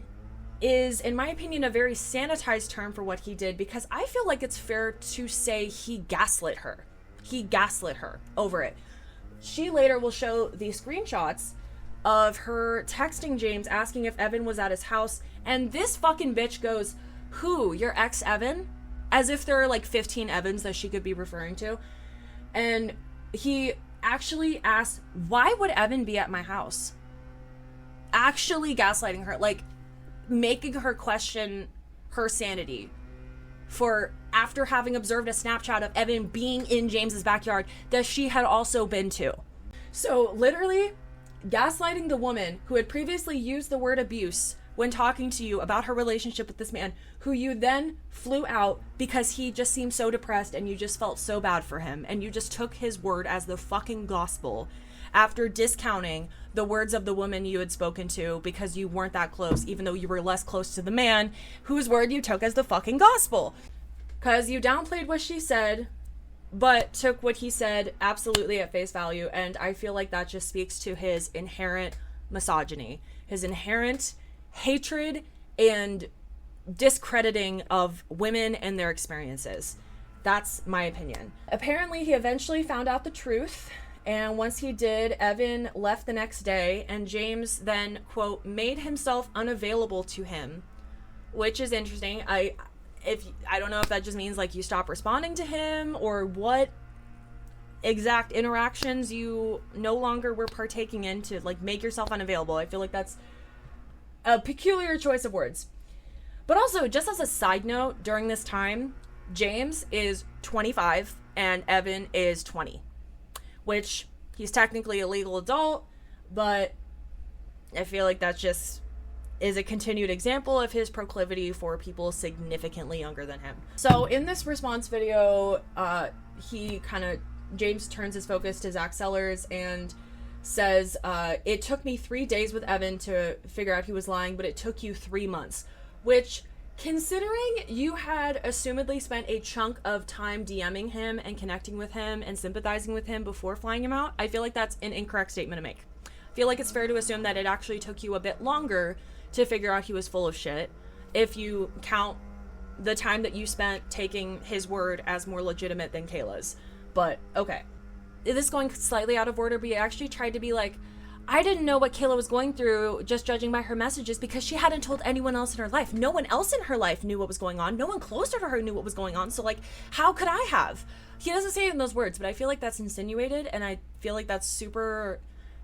is, in my opinion, a very sanitized term for what he did, because I feel like it's fair to say he gaslit her. He gaslit her over it. She later will show the screenshots of her texting James asking if Evan was at his house, and this fucking bitch goes, who, your ex Evan? As if there are like 15 Evans that she could be referring to. And he actually asked, why would Evan be at my house? Actually gaslighting her, like making her question her sanity for after having observed a Snapchat of Evan being in James's backyard that she had also been to. So literally gaslighting the woman who had previously used the word abuse when talking to you about her relationship with this man, who you then flew out because he just seemed so depressed and you just felt so bad for him, and you just took his word as the fucking gospel after discounting the words of the woman you had spoken to because you weren't that close, even though you were less close to the man whose word you took as the fucking gospel. Because you downplayed what she said, but took what he said absolutely at face value, and I feel like that just speaks to his inherent misogyny, his inherent hatred and discrediting of women and their experiences. That's my opinion. Apparently, he eventually found out the truth, and once he did, Evan left the next day, and James then, quote, made himself unavailable to him, which is interesting. I don't know if that just means like you stop responding to him or what exact interactions you no longer were partaking in to like make yourself unavailable. I feel like that's a peculiar choice of words. But also, just as a side note, during this time, James is 25 and Evan is 20, which he's technically a legal adult, but I feel like that just is a continued example of his proclivity for people significantly younger than him. So in this response video, James turns his focus to Zach Sellars and says, it took me 3 days with Evan to figure out he was lying, but it took you 3 months, which, considering you had assumedly spent a chunk of time DMing him and connecting with him and sympathizing with him before flying him out, I feel like that's an incorrect statement to make. I feel like it's fair to assume that it actually took you a bit longer to figure out he was full of shit, if you count the time that you spent taking his word as more legitimate than Kayla's. But, okay. This is going slightly out of order, but he actually tried to be like, I didn't know what Kayla was going through just judging by her messages because she hadn't told anyone else in her life. No one else in her life knew what was going on. No one closer to her knew what was going on. So, like, how could I have? He doesn't say it in those words, but I feel like that's insinuated, and I feel like that's super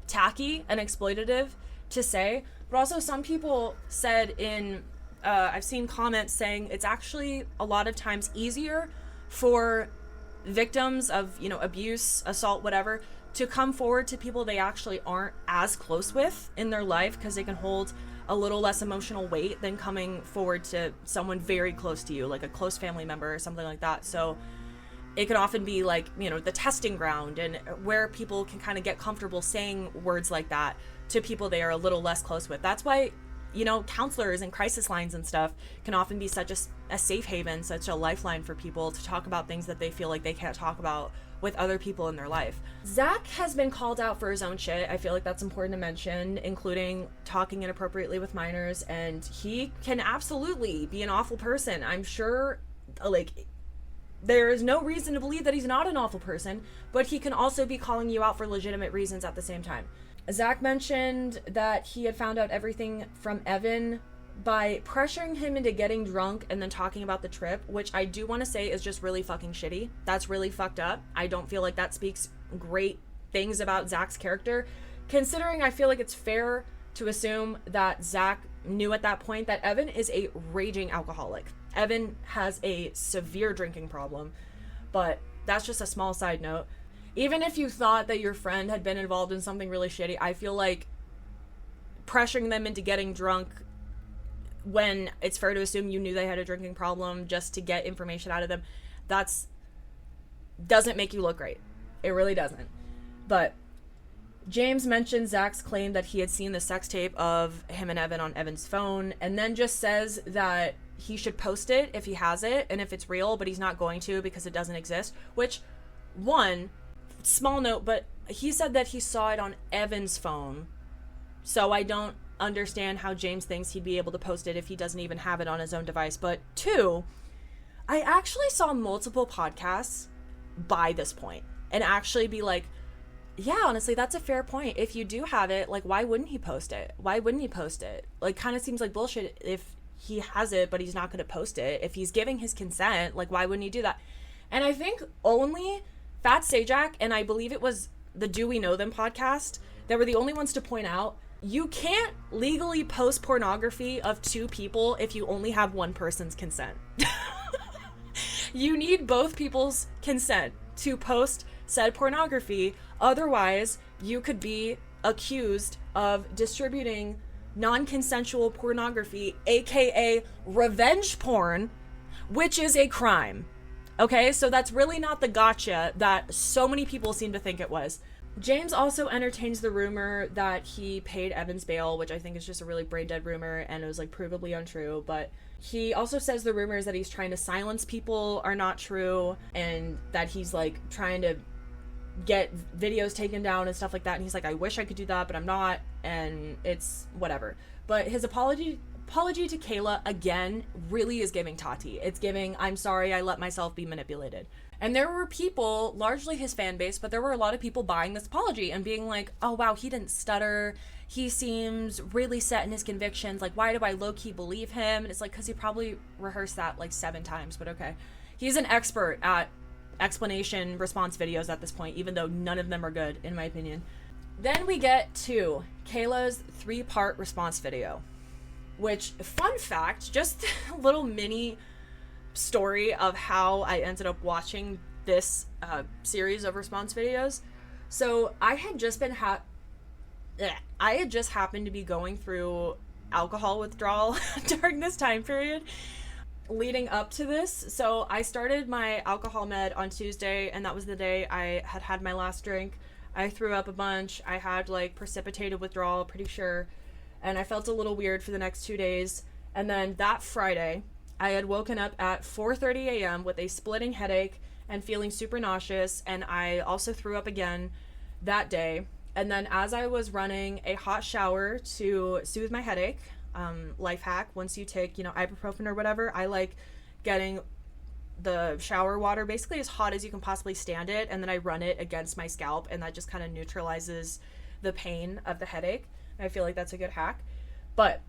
tacky and exploitative to say. But also, some people said I've seen comments saying it's actually a lot of times easier for victims of, abuse, assault, whatever, to come forward to people they actually aren't as close with in their life because they can hold a little less emotional weight than coming forward to someone very close to you, like a close family member or something like that. So it can often be like, the testing ground and where people can kind of get comfortable saying words like that to people they are a little less close with. That's why you know, counselors and crisis lines and stuff can often be such a safe haven, such a lifeline for people to talk about things that they feel like they can't talk about with other people in their life. Zach has been called out for his own shit. I feel like that's important to mention, including talking inappropriately with minors, and he can absolutely be an awful person. I'm sure, like, there is no reason to believe that he's not an awful person, but he can also be calling you out for legitimate reasons at the same time. Zach mentioned that he had found out everything from Evan by pressuring him into getting drunk and then talking about the trip, which I do want to say is just really fucking shitty. That's really fucked up. I don't feel like that speaks great things about Zach's character, considering I feel like it's fair to assume that Zach knew at that point that Evan is a raging alcoholic. Evan has a severe drinking problem, but that's just a small side note. Even if you thought that your friend had been involved in something really shitty, I feel like pressuring them into getting drunk when it's fair to assume you knew they had a drinking problem just to get information out of them, doesn't make you look great. It really doesn't. But James mentioned Zach's claim that he had seen the sex tape of him and Evan on Evan's phone, and then just says that he should post it if he has it and if it's real, but he's not going to because it doesn't exist. Which, one, small note, but he said that he saw it on Evan's phone, so I don't understand how James thinks he'd be able to post it if he doesn't even have it on his own device. But two, I actually saw multiple podcasts by this point and actually be like, yeah, honestly, that's a fair point. If you do have it, like, why wouldn't he post it? Why wouldn't he post it? Like, kind of seems like bullshit if he has it, but he's not going to post it. If he's giving his consent, like, why wouldn't he do that? And I think only Fat Sajak, and I believe it was the Do We Know Them podcast, that were the only ones to point out, you can't legally post pornography of two people if you only have one person's consent. You need both people's consent to post said pornography. Otherwise, you could be accused of distributing non-consensual pornography, aka revenge porn, which is a crime. Okay, so that's really not the gotcha that so many people seem to think it was. James also entertains the rumor that he paid Evan's bail, which I think is just a really brain-dead rumor, and it was, like, provably untrue, but he also says the rumors that he's trying to silence people are not true, and that he's, like, trying to get videos taken down and stuff like that, and he's like, I wish I could do that, but I'm not, and it's whatever. But his apology to Kayla, again, really is giving Tati. It's giving, I'm sorry I let myself be manipulated. And there were people, largely his fan base, but there were a lot of people buying this apology and being like, oh wow, he didn't stutter. He seems really set in his convictions. Like, why do I low-key believe him? And it's like, because he probably rehearsed that like 7 times, but okay. He's an expert at explanation response videos at this point, even though none of them are good, in my opinion. Then we get to Kayla's 3-part response video, which, fun fact, just a little mini story of how I ended up watching this series of response videos. So I had just happened to be going through alcohol withdrawal during this time period leading up to this. So I started my alcohol med on Tuesday, and that was the day I had my last drink. I threw up a bunch. I had like precipitated withdrawal, pretty sure, and I felt a little weird for the next 2 days. And then that Friday, I had woken up at 4:30 a.m. with a splitting headache and feeling super nauseous, and I also threw up again that day. And then as I was running a hot shower to soothe my headache, life hack, once you take, ibuprofen or whatever, I like getting the shower water basically as hot as you can possibly stand it, and then I run it against my scalp, and that just kind of neutralizes the pain of the headache. I feel like that's a good hack. But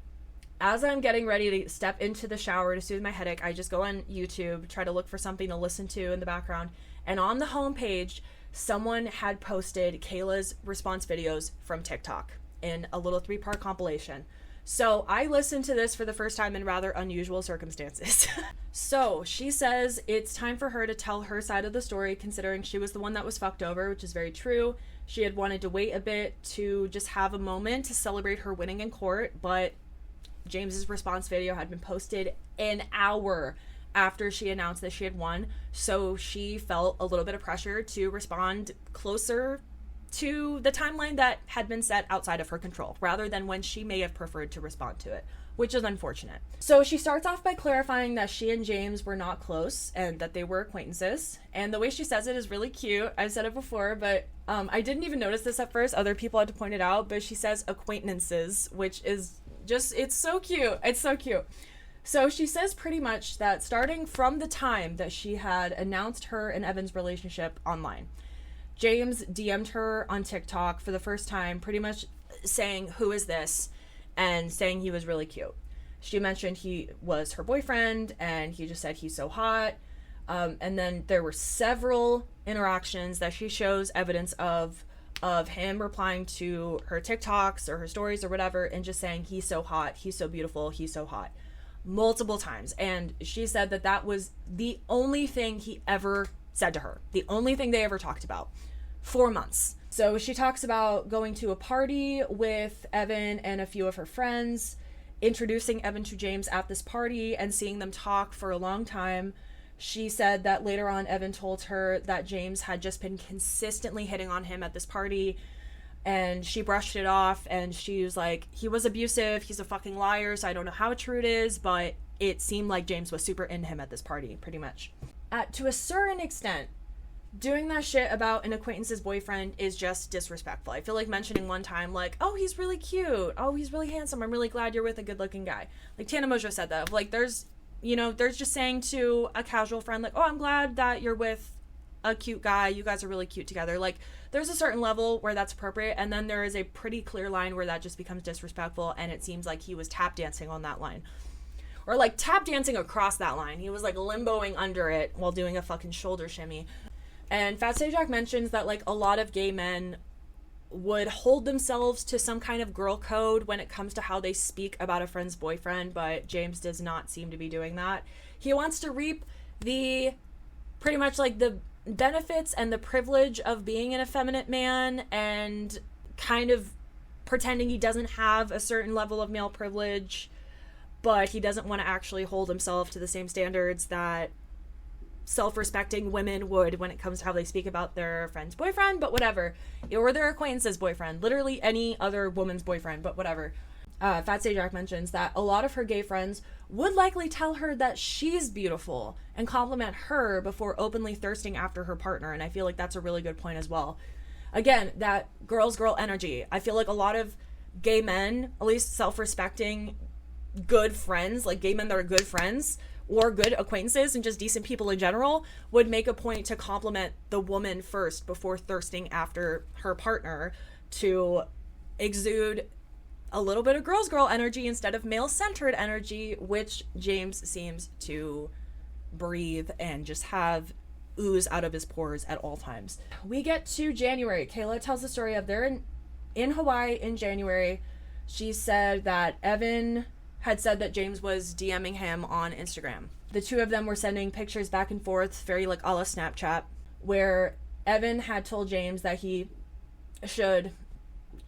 as I'm getting ready to step into the shower to soothe my headache, I just go on YouTube, try to look for something to listen to in the background, and on the homepage, someone had posted Kayla's response videos from TikTok in a little 3-part compilation. So I listened to this for the first time in rather unusual circumstances. So she says it's time for her to tell her side of the story, considering she was the one that was fucked over, which is very true. She had wanted to wait a bit to just have a moment to celebrate her winning in court, but James's response video had been posted an hour after she announced that she had won, so she felt a little bit of pressure to respond closer to the timeline that had been set outside of her control, rather than when she may have preferred to respond to it, which is unfortunate. So she starts off by clarifying that she and James were not close and that they were acquaintances. And the way she says it is really cute. I've said it before, but I didn't even notice this at first. Other people had to point it out, but she says acquaintances, which is just, it's so cute. It's so cute. So she says pretty much that starting from the time that she had announced her and Evan's relationship online, James DM'd her on TikTok for the first time, pretty much saying, "Who is this?" and saying he was really cute. She mentioned he was her boyfriend, and he just said he's so hot. And then there were several interactions that she shows evidence of him replying to her TikToks or her stories or whatever, and just saying he's so hot, he's so beautiful, he's so hot, multiple times. And she said that that was the only thing he ever said to her, the only thing they ever talked about. 4 months. So she talks about going to a party with Evan and a few of her friends, introducing Evan to James at this party, and seeing them talk for a long time. She said that later on, Evan told her that James had just been consistently hitting on him at this party, and she brushed it off, and she was like, he was abusive, he's a fucking liar, so I don't know how true it is, but it seemed like James was super into him at this party, pretty much. To a certain extent, doing that shit about an acquaintance's boyfriend is just disrespectful. I feel like mentioning one time, like, oh, he's really cute, oh, he's really handsome, I'm really glad you're with a good-looking guy. Like, Tana Mojo said that. Like, there's just saying to a casual friend, like, oh, I'm glad that you're with a cute guy, you guys are really cute together. Like, there's a certain level where that's appropriate, and then there is a pretty clear line where that just becomes disrespectful, and it seems like he was tap dancing on that line. Or, like, tap dancing across that line. He was, like, limboing under it while doing a fucking shoulder shimmy. And Fat Sajak mentions that, like, a lot of gay men would hold themselves to some kind of girl code when it comes to how they speak about a friend's boyfriend, but James does not seem to be doing that. He wants to reap the, pretty much, like, the benefits and the privilege of being an effeminate man, and kind of pretending he doesn't have a certain level of male privilege, but he doesn't want to actually hold himself to the same standards that self-respecting women would when it comes to how they speak about their friend's boyfriend, but whatever. Or their acquaintance's boyfriend. Literally any other woman's boyfriend, but whatever. Fat Sajak mentions that a lot of her gay friends would likely tell her that she's beautiful and compliment her before openly thirsting after her partner, and I feel like that's a really good point as well. Again, that girl energy. I feel like a lot of gay men, at least self-respecting, good friends, like gay men that are good friends, or good acquaintances and just decent people in general, would make a point to compliment the woman first before thirsting after her partner, to exude a little bit of girl energy instead of male-centered energy, which James seems to breathe and just have ooze out of his pores at all times. We get to January. Kayla tells the story of they're in Hawaii in January. She said that Evan had said that James was DMing him on Instagram. The two of them were sending pictures back and forth, very like a la Snapchat, where Evan had told James that he should...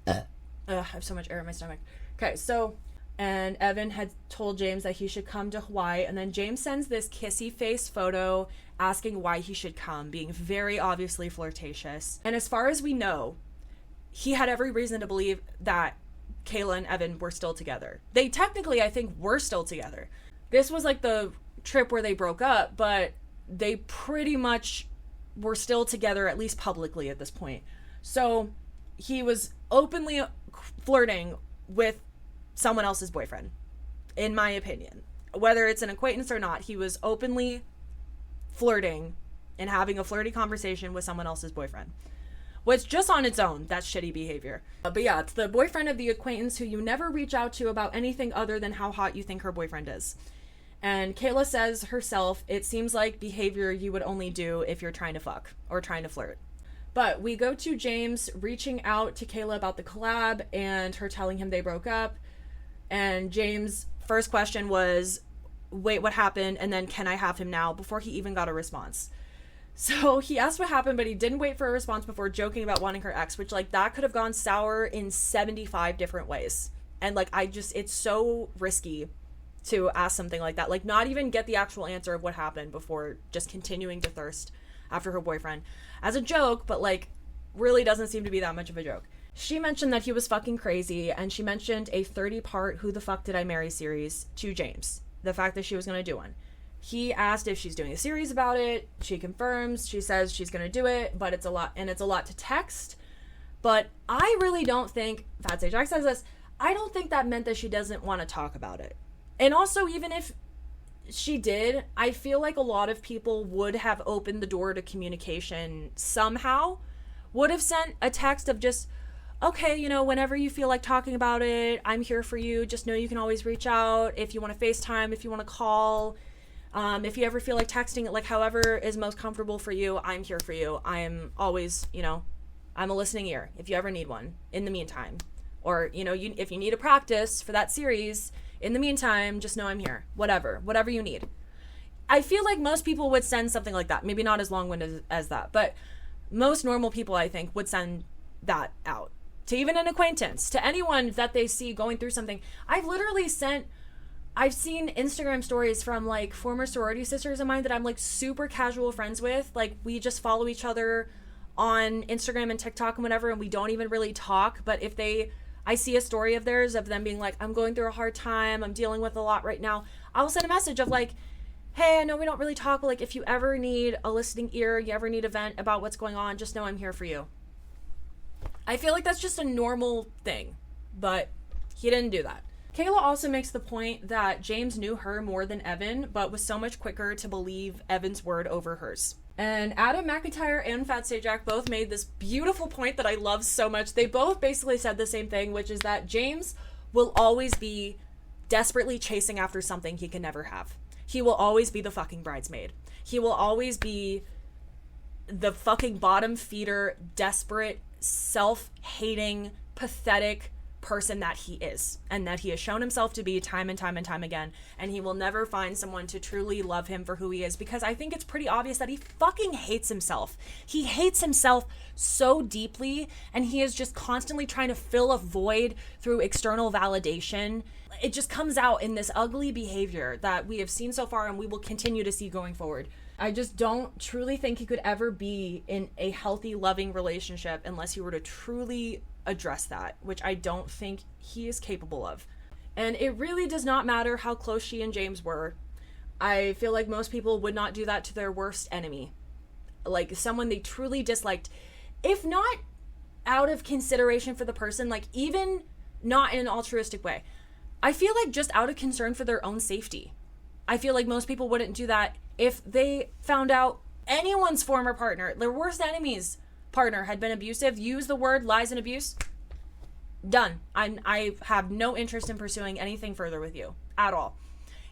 I have so much air in my stomach. Okay, so... And Evan had told James that he should come to Hawaii, and then James sends this kissy face photo asking why he should come, being very obviously flirtatious. And as far as we know, he had every reason to believe that Kayla and Evan were still together. They technically, I think, were still together. This was like the trip where they broke up, but they pretty much were still together, at least publicly at this point. So he was openly flirting with someone else's boyfriend, in my opinion. Whether it's an acquaintance or not, he was openly flirting and having a flirty conversation with someone else's boyfriend. Which, just on its own, that's shitty behavior. But yeah, it's the boyfriend of the acquaintance who you never reach out to about anything other than how hot you think her boyfriend is. And Kayla says herself, it seems like behavior you would only do if you're trying to fuck or trying to flirt. But we go to James reaching out to Kayla about the collab and her telling him they broke up. And James' first question was, wait, what happened? And then, can I have him now? Before he even got a response. So he asked what happened, but he didn't wait for a response before joking about wanting her ex, which, like, that could have gone sour in 75 different ways. And, like, it's so risky to ask something like that. Like, not even get the actual answer of what happened before just continuing to thirst after her boyfriend. As a joke, but, like, really doesn't seem to be that much of a joke. She mentioned that he was fucking crazy, and she mentioned a 30-part Who the Fuck Did I Marry series to James. The fact that she was going to do one. He asked if she's doing a series about it. She confirms. She says she's going to do it, but it's a lot, and it's a lot to text. But I really don't think, Fat Sage Jack says this, I don't think that meant that she doesn't want to talk about it. And also, even if she did, I feel like a lot of people would have opened the door to communication somehow. Would have sent a text of just, okay, you know, whenever you feel like talking about it, I'm here for you. Just know you can always reach out if you want to FaceTime, if you want to call. If you ever feel like texting it, like however is most comfortable for you, I'm here for you. I am always, you know, I'm a listening ear if you ever need one in the meantime. Or, you know, if you need a practice for that series, in the meantime, just know I'm here. Whatever you need. I feel like most people would send something like that. Maybe not as long-winded as that, but most normal people, I think, would send that out to even an acquaintance, to anyone that they see going through something. I've seen Instagram stories from like former sorority sisters of mine that I'm like super casual friends with. Like we just follow each other on Instagram and TikTok and whatever, and we don't even really talk. But if I see a story of theirs of them being like, I'm going through a hard time, I'm dealing with a lot right now, I'll send a message of like, hey, I know we don't really talk, but like if you ever need a listening ear, you ever need a vent about what's going on, just know I'm here for you. I feel like that's just a normal thing, but he didn't do that. Kayla also makes the point that James knew her more than Evan, but was so much quicker to believe Evan's word over hers. And Adam McIntyre and Fat Sajak both made this beautiful point that I love so much. They both basically said the same thing, which is that James will always be desperately chasing after something he can never have. He will always be the fucking bridesmaid. He will always be the fucking bottom feeder, desperate, self-hating, pathetic person that he is, and that he has shown himself to be time and time and time again, and he will never find someone to truly love him for who he is, because I think it's pretty obvious that he fucking hates himself. He hates himself so deeply, and he is just constantly trying to fill a void through external validation. It just comes out in this ugly behavior that we have seen so far and we will continue to see going forward. I just don't truly think he could ever be in a healthy, loving relationship unless he were to truly address that, which I don't think he is capable of. And it really does not matter how close she and James were. I feel like most people would not do that to their worst enemy. Like someone they truly disliked, if not out of consideration for the person, like even not in an altruistic way. I feel like just out of concern for their own safety. I feel like most people wouldn't do that if they found out anyone's former partner, their worst enemy's partner, had been abusive. Use the word lies and abuse. Done. I have no interest in pursuing anything further with you at all.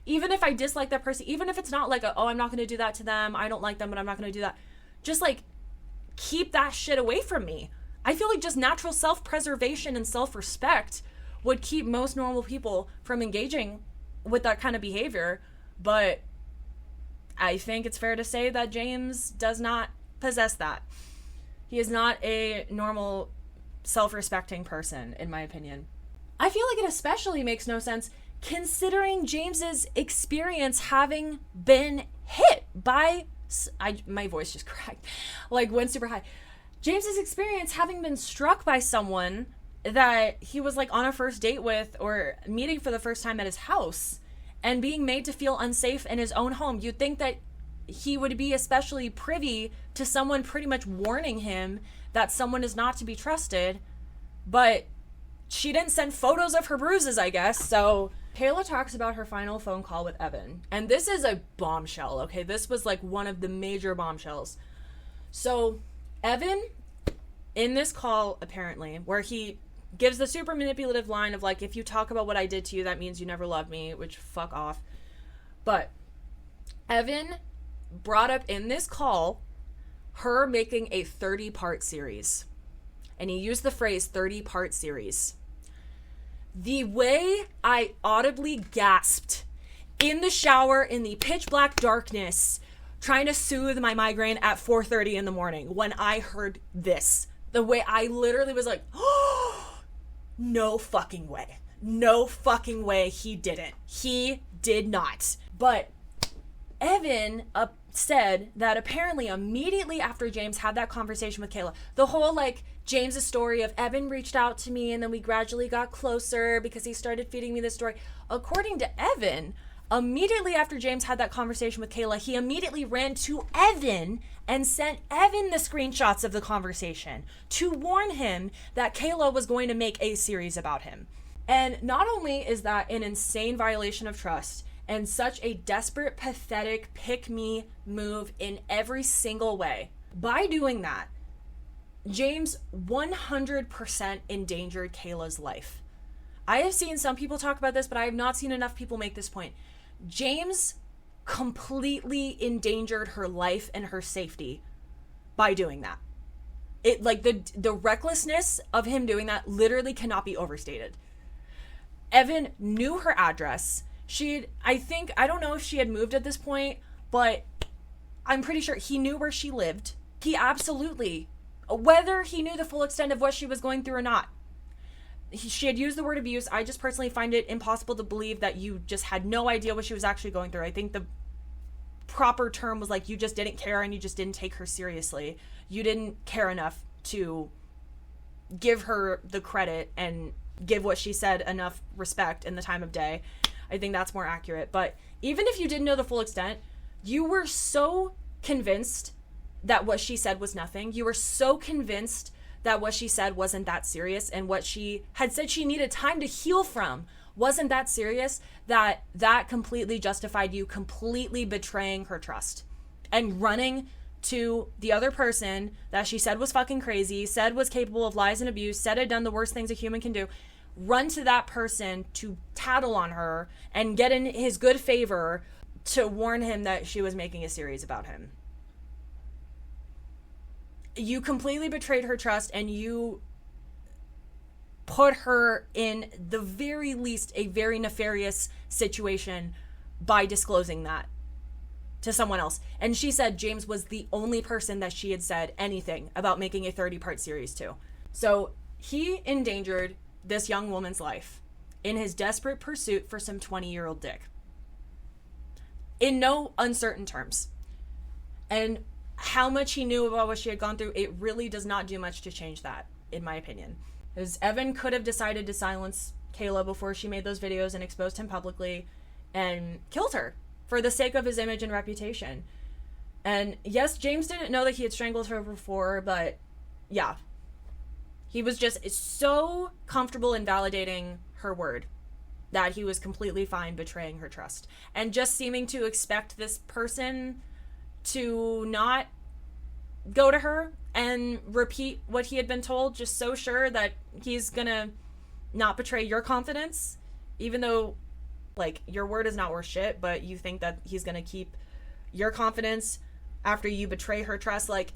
Even if I dislike that person, even if it's not like I'm not going to do that to them, I don't like them, but I'm not going to do that. Just like keep that shit away from me. I feel like just natural self-preservation and self-respect would keep most normal people from engaging with that kind of behavior. But I think it's fair to say that James does not possess that. He is not a normal, self-respecting person, in my opinion. I feel like it especially makes no sense considering James's experience having been hit by... my voice just cracked. Like, went super high. James's experience having been struck by someone that he was, like, on a first date with or meeting for the first time at his house and being made to feel unsafe in his own home. You'd think that he would be especially privy to someone pretty much warning him that someone is not to be trusted, but she didn't send photos of her bruises, I guess. So Kayla talks about her final phone call with Evan, and this is a bombshell, okay? This was like one of the major bombshells. So Evan, in this call, apparently, where he gives the super manipulative line of like, if you talk about what I did to you, that means you never loved me, which fuck off. But Evan brought up in this call her making a 30-part series. And he used the phrase 30-part series. The way I audibly gasped in the shower in the pitch black darkness trying to soothe my migraine at 4:30 in the morning when I heard this. The way I literally was like, oh, no fucking way. No fucking way he didn't. He did not. But Evan said that apparently immediately after James had that conversation with Kayla, the whole like James's story of Evan reached out to me and then we gradually got closer because he started feeding me this story. According to Evan, immediately after James had that conversation with Kayla, he immediately ran to Evan and sent Evan the screenshots of the conversation to warn him that Kayla was going to make a series about him. And not only is that an insane violation of trust and such a desperate, pathetic, pick-me move in every single way, by doing that, James 100% endangered Kayla's life. I have seen some people talk about this, but I have not seen enough people make this point. James completely endangered her life and her safety by doing that. It like the recklessness of him doing that literally cannot be overstated. Evan knew her address. I don't know if she had moved at this point, but I'm pretty sure he knew where she lived. He absolutely, whether he knew the full extent of what she was going through or not, she had used the word abuse. I just personally find it impossible to believe that you just had no idea what she was actually going through. I think the proper term was like you just didn't care and you just didn't take her seriously. You didn't care enough to give her the credit and give what she said enough respect in the time of day. I think that's more accurate. But even if you didn't know the full extent, you were so convinced that what she said was nothing. You were so convinced that what she said wasn't that serious, and what she had said she needed time to heal from wasn't that serious, that completely justified you completely betraying her trust and running to the other person that she said was fucking crazy, said was capable of lies and abuse, said had done the worst things a human can do. Run to that person to tattle on her and get in his good favor to warn him that she was making a series about him. You completely betrayed her trust, and you put her in the very least a very nefarious situation by disclosing that to someone else. And she said James was the only person that she had said anything about making a 30-part series to. So he endangered this young woman's life in his desperate pursuit for some 20-year-old dick. In no uncertain terms. And how much he knew about what she had gone through, it really does not do much to change that, in my opinion. Because Evan could have decided to silence Kayla before she made those videos and exposed him publicly and killed her for the sake of his image and reputation. And yes, James didn't know that he had strangled her before, but yeah. He was just so comfortable in validating her word that he was completely fine betraying her trust. And just seeming to expect this person to not go to her and repeat what he had been told, just so sure that he's gonna not betray your confidence, even though like your word is not worth shit, but you think that he's gonna keep your confidence after you betray her trust. Like,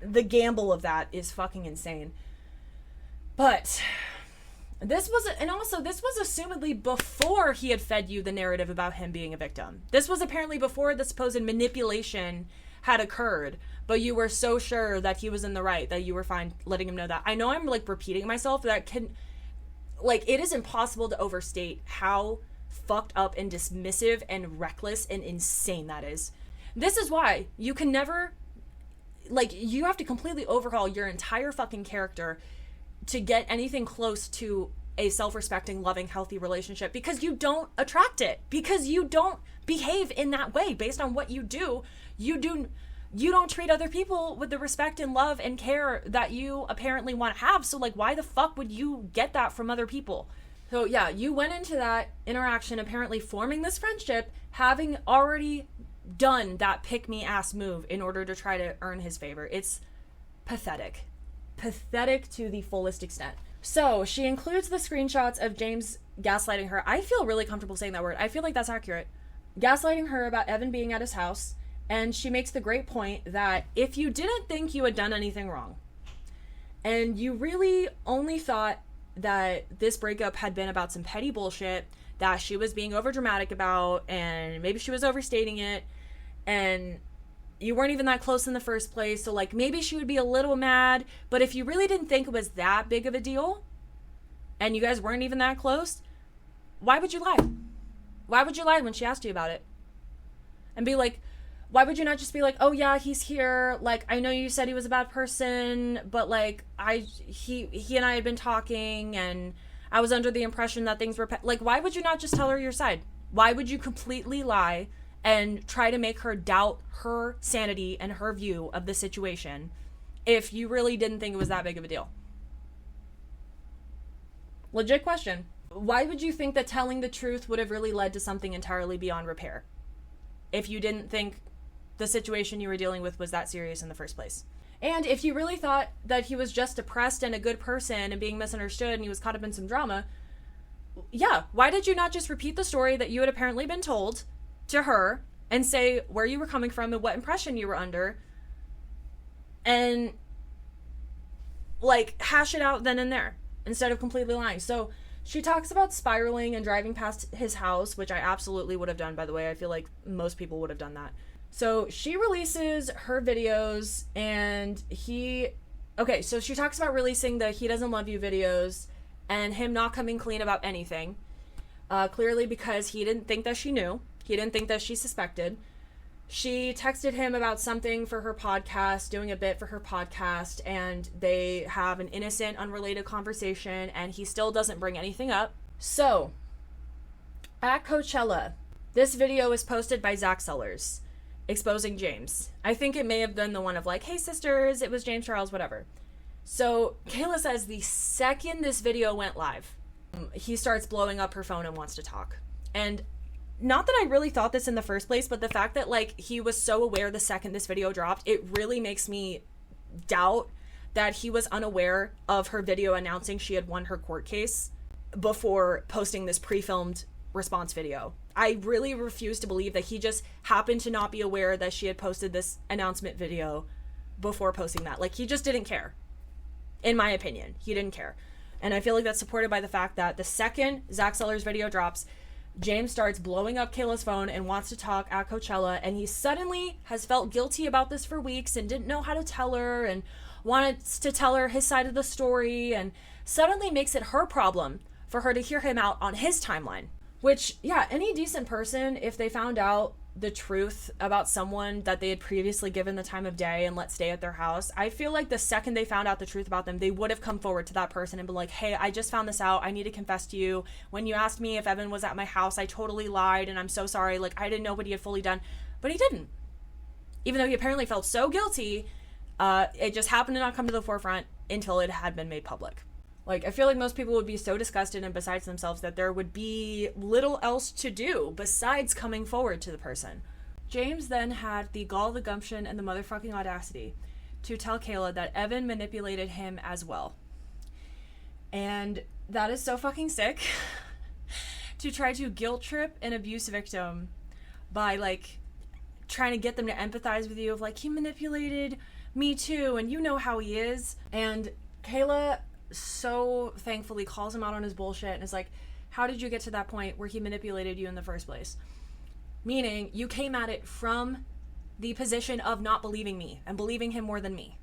the gamble of that is fucking insane. But this was assumedly before he had fed you the narrative about him being a victim. This was apparently before the supposed manipulation had occurred, but you were so sure that he was in the right that you were fine letting him know that. I know I'm like repeating myself, that it is impossible to overstate how fucked up and dismissive and reckless and insane that is. This is why you can never, you have to completely overhaul your entire fucking character to get anything close to a self-respecting, loving, healthy relationship, because you don't attract it, because you don't behave in that way based on what you do. You don't treat other people with the respect and love and care that you apparently want to have. So why the fuck would you get that from other people? So yeah, you went into that interaction apparently forming this friendship, having already done that pick-me-ass move in order to try to earn his favor. It's pathetic. Pathetic to the fullest extent. So she includes the screenshots of James gaslighting her. I feel really comfortable saying that word. I feel like that's accurate. Gaslighting her about Evan being at his house. And she makes the great point that if you didn't think you had done anything wrong, and you really only thought that this breakup had been about some petty bullshit that she was being overdramatic about, and maybe she was overstating it, and you weren't even that close in the first place, so maybe she would be a little mad, but if you really didn't think it was that big of a deal, and you guys weren't even that close, why would you lie? Why would you lie when she asked you about it? and be like, why would you not just be like, oh yeah, he's here, like, I know you said he was a bad person, but like, he and I had been talking, and I was under the impression that things were like, why would you not just tell her your side? Why would you completely lie and try to make her doubt her sanity and her view of the situation if you really didn't think it was that big of a deal? Legit question. Why would you think that telling the truth would have really led to something entirely beyond repair if you didn't think the situation you were dealing with was that serious in the first place? And if you really thought that he was just depressed and a good person and being misunderstood and he was caught up in some drama, yeah, why did you not just repeat the story that you had apparently been told to her and say where you were coming from and what impression you were under, and like hash it out then and there instead of completely lying? So she talks about spiraling and driving past his house, which I absolutely would have done, by the way. I feel like most people would have done that. So she releases her videos, and so she talks about releasing the "he doesn't love you" videos and him not coming clean about anything. Clearly because he didn't think that she knew. He didn't think that she suspected. She texted him about something for her podcast, doing a bit for her podcast, and they have an innocent, unrelated conversation, and he still doesn't bring anything up. So, at Coachella, this video was posted by Sellars, exposing James. I think it may have been the one of like, hey sisters, it was James Charles, whatever. So, Kayla says the second this video went live, he starts blowing up her phone and wants to talk. And not that I really thought this in the first place, but the fact that like he was so aware the second this video dropped, it really makes me doubt that he was unaware of her video announcing she had won her court case before posting this pre-filmed response video. I really refuse to believe that he just happened to not be aware that she had posted this announcement video before posting that. Like, he just didn't care. In my opinion, he didn't care. And I feel like that's supported by the fact that the second Sellars' video drops, James starts blowing up Kayla's phone and wants to talk at Coachella, and he suddenly has felt guilty about this for weeks and didn't know how to tell her and wants to tell her his side of the story, and suddenly makes it her problem for her to hear him out on his timeline. Which, yeah, any decent person, if they found out the truth about someone that they had previously given the time of day and let stay at their house, I feel like the second they found out the truth about them, they would have come forward to that person and been like, hey, I just found this out. I need to confess to you. When you asked me if Evan was at my house, I totally lied, and I'm so sorry. Like, I didn't know what he had fully done. But he didn't. Even though he apparently felt so guilty, it just happened to not come to the forefront until it had been made public. Like, I feel like most people would be so disgusted and besides themselves that there would be little else to do besides coming forward to the person. James then had the gall, the gumption, and the motherfucking audacity to tell Kayla that Evan manipulated him as well. And that is so fucking sick. To try to guilt trip an abuse victim by, like, trying to get them to empathize with you of, like, he manipulated me too, and you know how he is. And Kayla so thankfully calls him out on his bullshit and is like, how did you get to that point where he manipulated you in the first place? Meaning, you came at it from the position of not believing me and believing him more than me.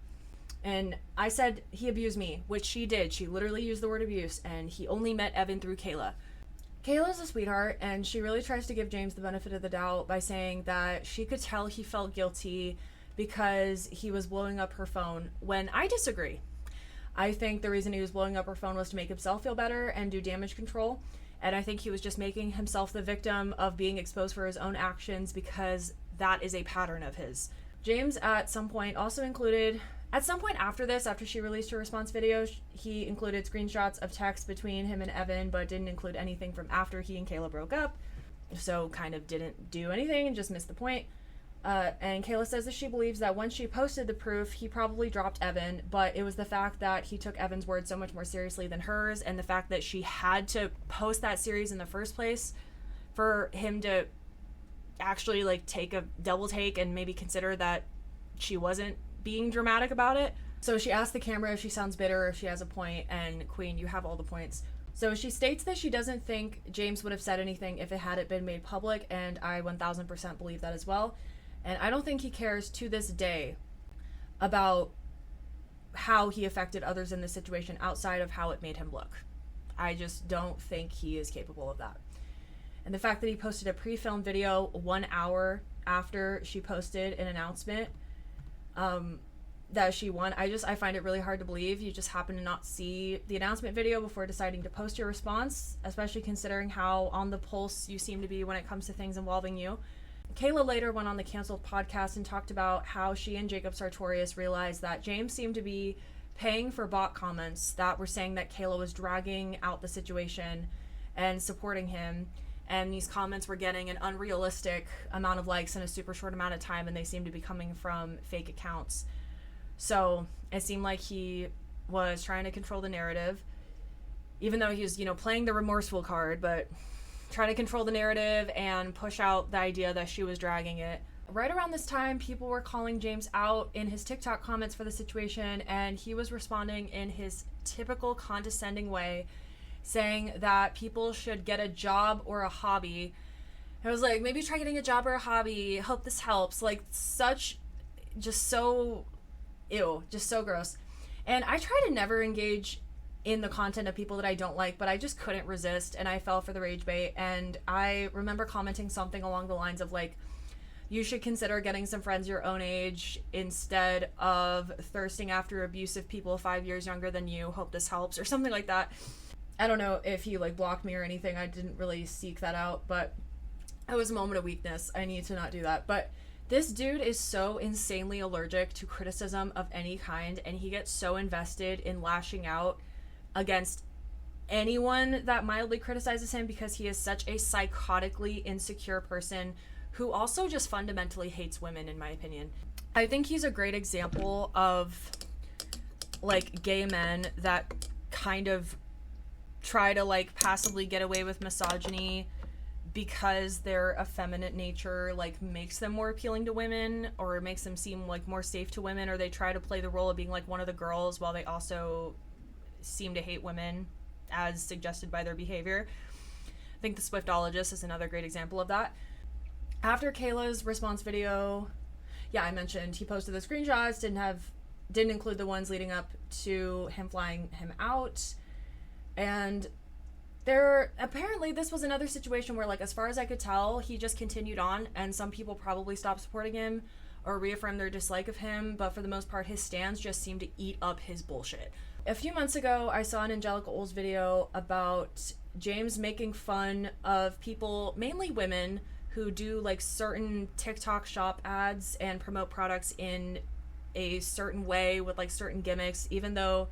And I said he abused me, which she did. She literally used the word abuse, and he only met Evan through Kayla. Kayla's a sweetheart, and she really tries to give James the benefit of the doubt by saying that she could tell he felt guilty because he was blowing up her phone, when I disagree. I think the reason he was blowing up her phone was to make himself feel better and do damage control. And I think he was just making himself the victim of being exposed for his own actions because that is a pattern of his. James at some point also included, at some point after this, after she released her response video, he included screenshots of texts between him and Evan, but didn't include anything from after he and Kayla broke up. So kind of didn't do anything and just missed the point. And Kayla says that she believes that once she posted the proof, he probably dropped Evan, but it was the fact that he took Evan's word so much more seriously than hers, and the fact that she had to post that series in the first place for him to actually, like, take a double take and maybe consider that she wasn't being dramatic about it. So she asked the camera if she sounds bitter or if she has a point, and Queen, you have all the points. So she states that she doesn't think James would have said anything if it hadn't been made public, and I 1000% believe that as well. And I don't think he cares to this day about how he affected others in this situation outside of how it made him look. I just don't think he is capable of that. And the fact that he posted a pre-filmed video 1 hour after she posted an announcement that she won. I find it really hard to believe you just happen to not see the announcement video before deciding to post your response, especially considering how on the pulse you seem to be when it comes to things involving you. Kayla later went on the canceled podcast and talked about how she and Jacob Sartorius realized that James seemed to be paying for bot comments that were saying that Kayla was dragging out the situation and supporting him, and these comments were getting an unrealistic amount of likes in a super short amount of time, and they seemed to be coming from fake accounts. So it seemed like he was trying to control the narrative, even though he was, playing the remorseful card, but trying to control the narrative and push out the idea that she was dragging it. Right around this time, people were calling James out in his TikTok comments for the situation, and he was responding in his typical condescending way, saying that people should get a job or a hobby. I was like, maybe try getting a job or a hobby. Hope this helps. Like, just so gross. And I try to never engage in the content of people that I don't like, but I just couldn't resist, and I fell for the rage bait. And I remember commenting something along the lines of like, you should consider getting some friends your own age instead of thirsting after abusive people 5 years younger than you. Hope this helps, or something like that. I don't know if he like blocked me or anything. I didn't really seek that out, but it was a moment of weakness. I need to not do that. But this dude is so insanely allergic to criticism of any kind, and he gets so invested in lashing out against anyone that mildly criticizes him because he is such a psychotically insecure person who also just fundamentally hates women, in my opinion. I think he's a great example of like gay men that kind of try to like passively get away with misogyny because their effeminate nature like makes them more appealing to women, or makes them seem like more safe to women, or they try to play the role of being like one of the girls while they also seem to hate women as suggested by their behavior. I think the Swiftologist is another great example of that. After Kayla's response video, I mentioned he posted the screenshots, didn't include the ones leading up to him flying him out. And apparently this was another situation where, like, as far as I could tell, he just continued on, and some people probably stopped supporting him or reaffirmed their dislike of him, but for the most part his stands just seemed to eat up his bullshit. A few months ago, I saw an Angelica Oles video about James making fun of people, mainly women, who do like certain TikTok shop ads and promote products in a certain way with like certain gimmicks, even though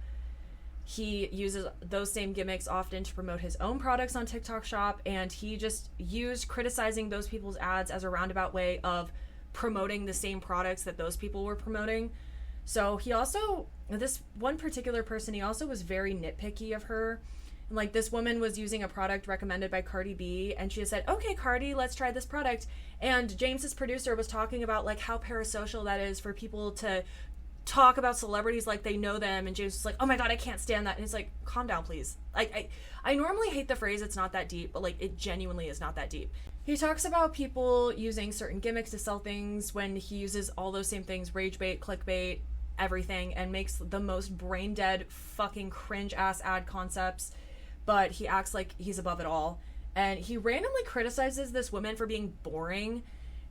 he uses those same gimmicks often to promote his own products on TikTok shop, and he just used criticizing those people's ads as a roundabout way of promoting the same products that those people were promoting. So he also, this one particular person, he also was very nitpicky of her. And like, this woman was using a product recommended by Cardi B, and she said, okay, Cardi, let's try this product. And James's producer was talking about like how parasocial that is for people to talk about celebrities like they know them, and James was like, oh my god, I can't stand that. And it's like, calm down, please. Like, I normally hate the phrase it's not that deep, but like, it genuinely is not that deep. He talks about people using certain gimmicks to sell things when he uses all those same things, rage bait, clickbait, everything, and makes the most brain dead fucking cringe ass ad concepts, but he acts like he's above it all. And he randomly criticizes this woman for being boring,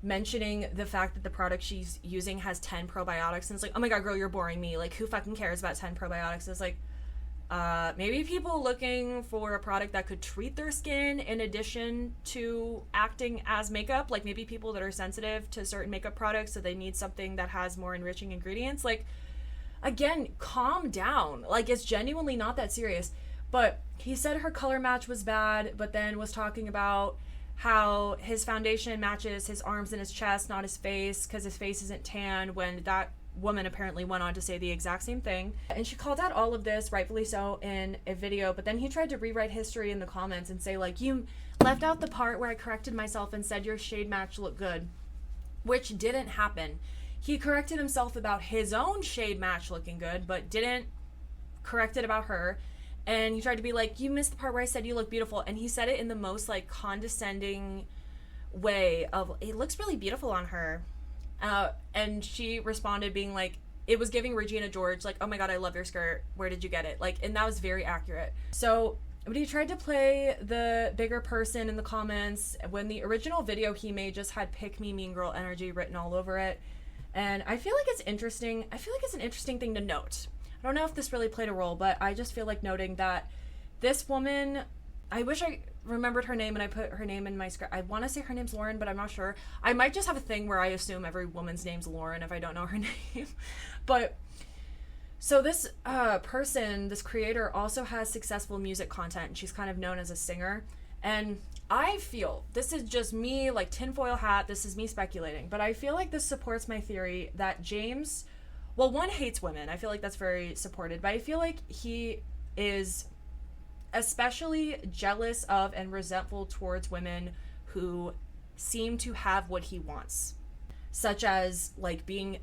mentioning the fact that the product she's using has 10 probiotics, and it's like, oh my god, girl, you're boring me. Like, who fucking cares about 10 probiotics? It's like, maybe people looking for a product that could treat their skin in addition to acting as makeup. Like, maybe people that are sensitive to certain makeup products, so they need something that has more enriching ingredients. Like, again, calm down. Like, it's genuinely not that serious. But he said her color match was bad, but then was talking about how his foundation matches his arms and his chest, not his face, because his face isn't tan, when that woman apparently went on to say the exact same thing. And she called out all of this, rightfully so, in a video, but then he tried to rewrite history in the comments and say, like, you left out the part where I corrected myself and said your shade match looked good, which didn't happen. He corrected himself about his own shade match looking good, but didn't correct it about her. And he tried to be like, you missed the part where I said you look beautiful. And he said it in the most, like, condescending way of, it looks really beautiful on her. And she responded being like, it was giving Regina George, like, oh my god, I love your skirt. Where did you get it? Like, and that was very accurate. So But he tried to play the bigger person in the comments when the original video he made just had "pick me, mean girl" energy written all over it. And I feel like it's interesting. I feel like it's an interesting thing to note. I don't know if this really played a role, but I just feel like noting that this woman, I wish I remembered her name and I put her name in my script. I want to say her name's Lauren, but I'm not sure. I might just have a thing where I assume every woman's name's Lauren if I don't know her name. But so this person, this creator, also has successful music content, and she's kind of known as a singer. And I feel, this is just me, like tinfoil hat, this is me speculating, but I feel like this supports my theory that James, well, one, hates women. I feel like that's very supported, but I feel like he is especially jealous of and resentful towards women who seem to have what he wants, such as like being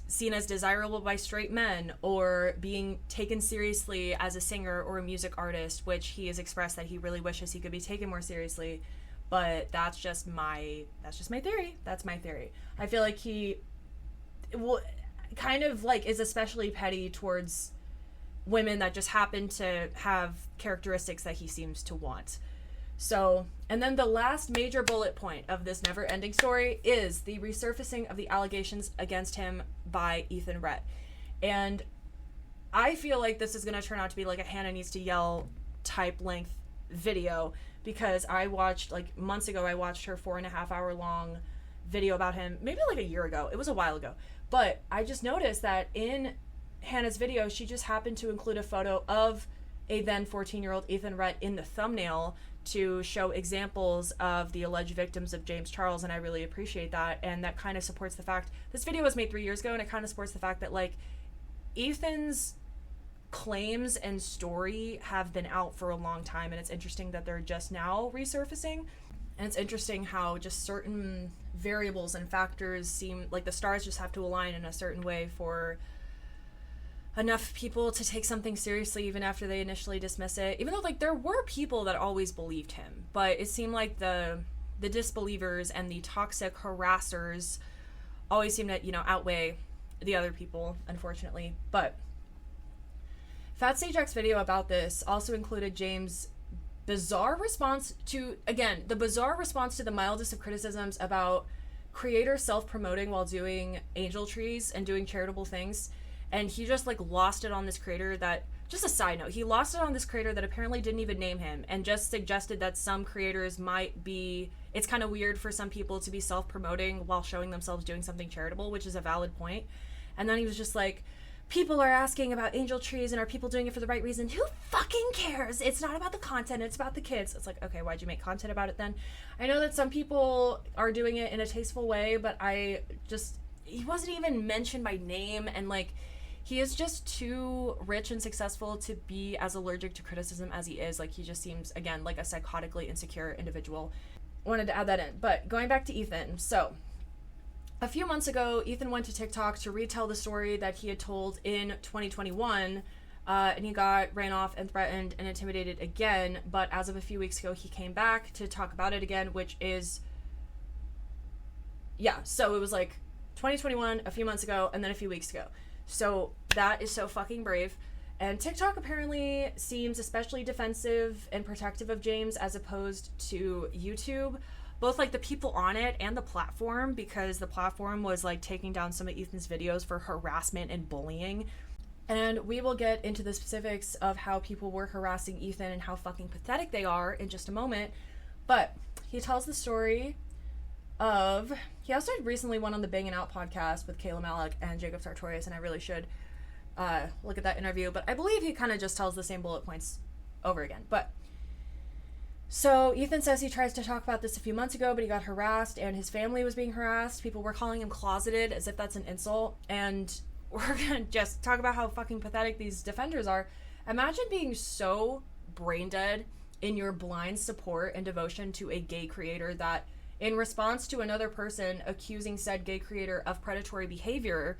seen as desirable by straight men, or being taken seriously as a singer or a music artist, which he has expressed that he really wishes he could be taken more seriously. But that's just my theory. That's my theory. I feel like he kind of like is especially petty towards women that just happen to have characteristics that he seems to want. So, and then the last major bullet point of this never-ending story is the resurfacing of the allegations against him by Ethan Rhett. And I feel like this is going to turn out to be like a Hannah Needs to Yell type length video, because I watched, like months ago, I watched her 4.5 hour long video about him, maybe like a year ago. It was a while ago. But I just noticed that in Hannah's video, she just happened to include a photo of a then 14-year-old Ethan Rhett in the thumbnail to show examples of the alleged victims of James Charles, and I really appreciate that. And that kind of supports the fact, this video was made 3 years ago, and it kind of supports the fact that like Ethan's claims and story have been out for a long time, and it's interesting that they're just now resurfacing. And it's interesting how just certain variables and factors seem like the stars just have to align in a certain way for enough people to take something seriously even after they initially dismiss it, even though like there were people that always believed him, but it seemed like the disbelievers and the toxic harassers always seem to, you know, outweigh the other people, unfortunately. But Fat Sage X's video about this also included James' bizarre response to, again, the bizarre response to the mildest of criticisms about creators self-promoting while doing angel trees and doing charitable things. And he just like lost it on this creator that, just a side note, he lost it on this creator that apparently didn't even name him, and just suggested that some creators might be, it's kind of weird for some people to be self-promoting while showing themselves doing something charitable, which is a valid point. And then he was just like, people are asking about angel trees and are people doing it for the right reason? Who fucking cares? It's not about the content, it's about the kids. It's like, okay, why'd you make content about it then? I know that some people are doing it in a tasteful way, but he wasn't even mentioned by name, and like, he is just too rich and successful to be as allergic to criticism as he is. Like, he just seems, again, like a psychotically insecure individual. Wanted to add that in. But going back to Ethan. So, a few months ago, Ethan went to TikTok to retell the story that he had told in 2021. And he got ran off and threatened and intimidated again. But as of a few weeks ago, he came back to talk about it again, which is... yeah, so it was like 2021, a few months ago, and then a few weeks ago. So that is so fucking brave. And TikTok apparently seems especially defensive and protective of James as opposed to YouTube, both like the people on it and the platform, because the platform was like taking down some of Ethan's videos for harassment and bullying. And we will get into the specifics of how people were harassing Ethan and how fucking pathetic they are in just a moment. But he tells the story of, he also recently went on the Bangin' Out podcast with Kayla, Malec, and Jacob Sartorius, and I really should look at that interview, but I believe he kind of just tells the same bullet points over again. But so Ethan says he tries to talk about this a few months ago, but he got harassed and his family was being harassed. People were calling him closeted as if that's an insult, and we're gonna just talk about how fucking pathetic these defenders are. Imagine being so brain dead in your blind support and devotion to a gay creator that in response to another person accusing said gay creator of predatory behavior,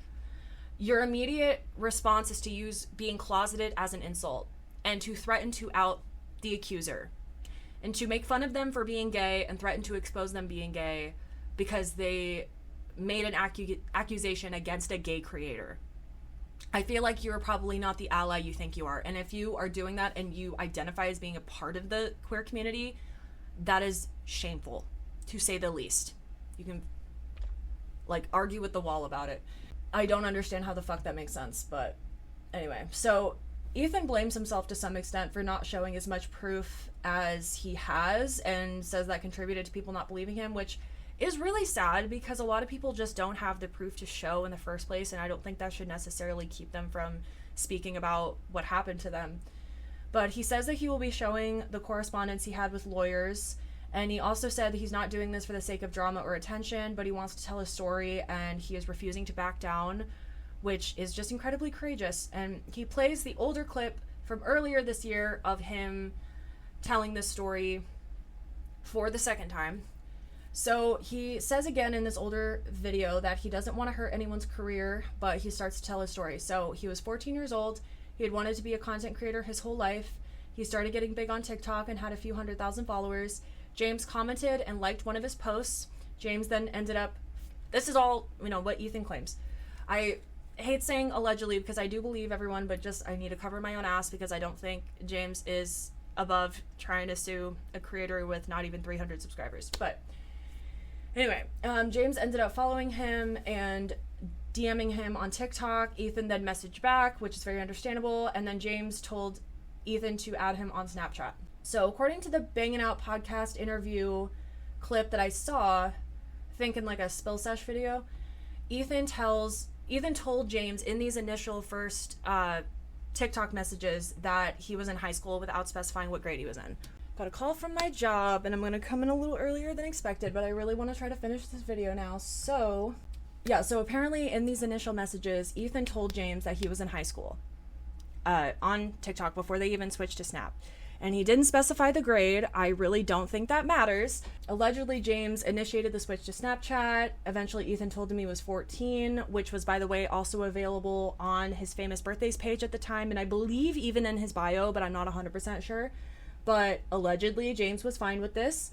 your immediate response is to use being closeted as an insult and to threaten to out the accuser and to make fun of them for being gay and threaten to expose them being gay because they made an accusation against a gay creator. I feel like you're probably not the ally you think you are. And if you are doing that and you identify as being a part of the queer community, that is shameful, to say the least. You can, like, argue with the wall about it. I don't understand how the fuck that makes sense, but anyway. So Ethan blames himself to some extent for not showing as much proof as he has, and says that contributed to people not believing him, which is really sad because a lot of people just don't have the proof to show in the first place, and I don't think that should necessarily keep them from speaking about what happened to them. But he says that he will be showing the correspondence he had with lawyers, and he also said that he's not doing this for the sake of drama or attention, but he wants to tell his story, and he is refusing to back down, which is just incredibly courageous. And he plays the older clip from earlier this year of him telling this story for the second time. So he says again in this older video that he doesn't want to hurt anyone's career, but he starts to tell his story. So he was 14 years old. He had wanted to be a content creator his whole life. He started getting big on TikTok and had a few 100,000 followers. James commented and liked one of his posts. James then ended up, this is all, what Ethan claims. I hate saying allegedly because I do believe everyone, but just I need to cover my own ass because I don't think James is above trying to sue a creator with not even 300 subscribers. But anyway, James ended up following him and DMing him on TikTok. Ethan then messaged back, which is very understandable, and then James told Ethan to add him on Snapchat. So according to the Bangin' Out podcast interview clip that I saw, I think in like a spill sesh video, Ethan told James in these initial first TikTok messages that he was in high school without specifying what grade he was in. Got a call from my job, and I'm going to come in a little earlier than expected, but I really want to try to finish this video now. So apparently in these initial messages, Ethan told James that he was in high school on TikTok before they even switched to Snap. And he didn't specify the grade. I really don't think that matters. Allegedly, James initiated the switch to Snapchat. Eventually, Ethan told him he was 14, which was, by the way, also available on his famous birthdays page at the time, and I believe even in his bio, but I'm not 100% sure. But allegedly, James was fine with this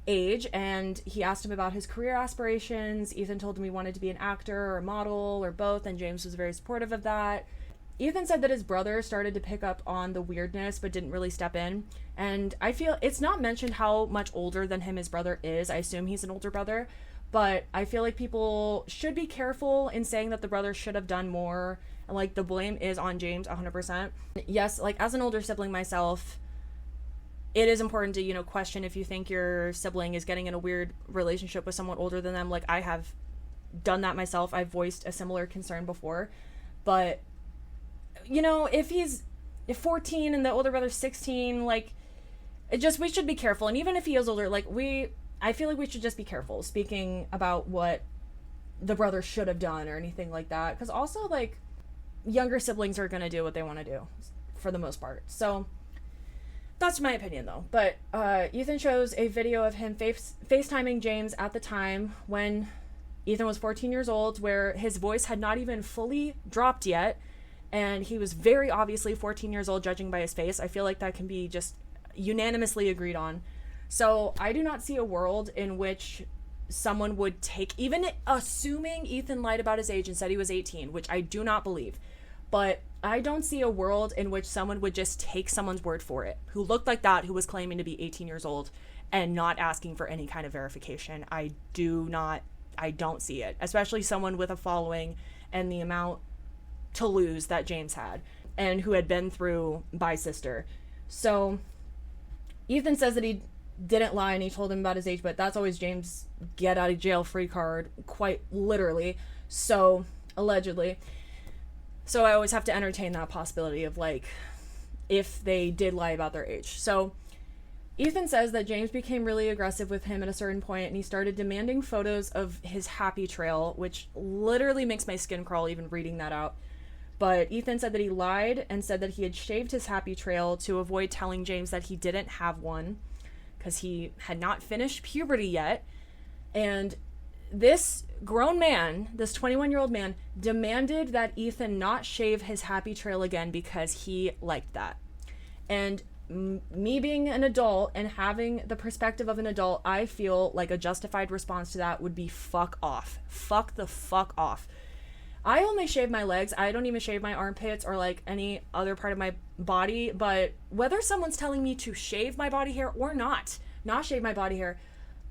age, and he asked him about his career aspirations. Ethan told him he wanted to be an actor or a model or both, and James was very supportive of that. Ethan said that his brother started to pick up on the weirdness but didn't really step in, and I feel it's not mentioned how much older than him his brother is. I assume he's an older brother, but I feel like people should be careful in saying that the brother should have done more, and like the blame is on James 100%. Yes, like as an older sibling myself, it is important to, question if you think your sibling is getting in a weird relationship with someone older than them. Like, I have done that myself. I've voiced a similar concern before. But, if 14 and the older brother's 16, like, we should be careful. And even if he is older, I feel like we should just be careful speaking about what the brother should have done or anything like that. Because also, younger siblings are going to do what they want to do for the most part. So that's my opinion, though. But Ethan shows a video of him FaceTiming James at the time when Ethan was 14 years old, where his voice had not even fully dropped yet, and he was very obviously 14 years old, judging by his face. I feel like that can be just unanimously agreed on. So I do not see a world in which someone would take, even assuming Ethan lied about his age and said he was 18, which I do not believe, but I don't see a world in which someone would just take someone's word for it, who looked like that, who was claiming to be 18 years old, and not asking for any kind of verification. I don't see it, especially someone with a following and the amount to lose that James had, and who had been through Bi Sister. So Ethan says that he didn't lie and he told him about his age, but that's always James' get out of jail free card, quite literally. So allegedly. So I always have to entertain that possibility of if they did lie about their age. So Ethan says that James became really aggressive with him at a certain point, and he started demanding photos of his happy trail, which literally makes my skin crawl even reading that out. But Ethan said that he lied and said that he had shaved his happy trail to avoid telling James that he didn't have one because he had not finished puberty yet. And this grown man, this 21-year-old man, demanded that Ethan not shave his happy trail again because he liked that. And me being an adult and having the perspective of an adult, I feel like a justified response to that would be fuck off. Fuck the fuck off. I only shave my legs. I don't even shave my armpits or like any other part of my body. But whether someone's telling me to shave my body hair or not shave my body hair,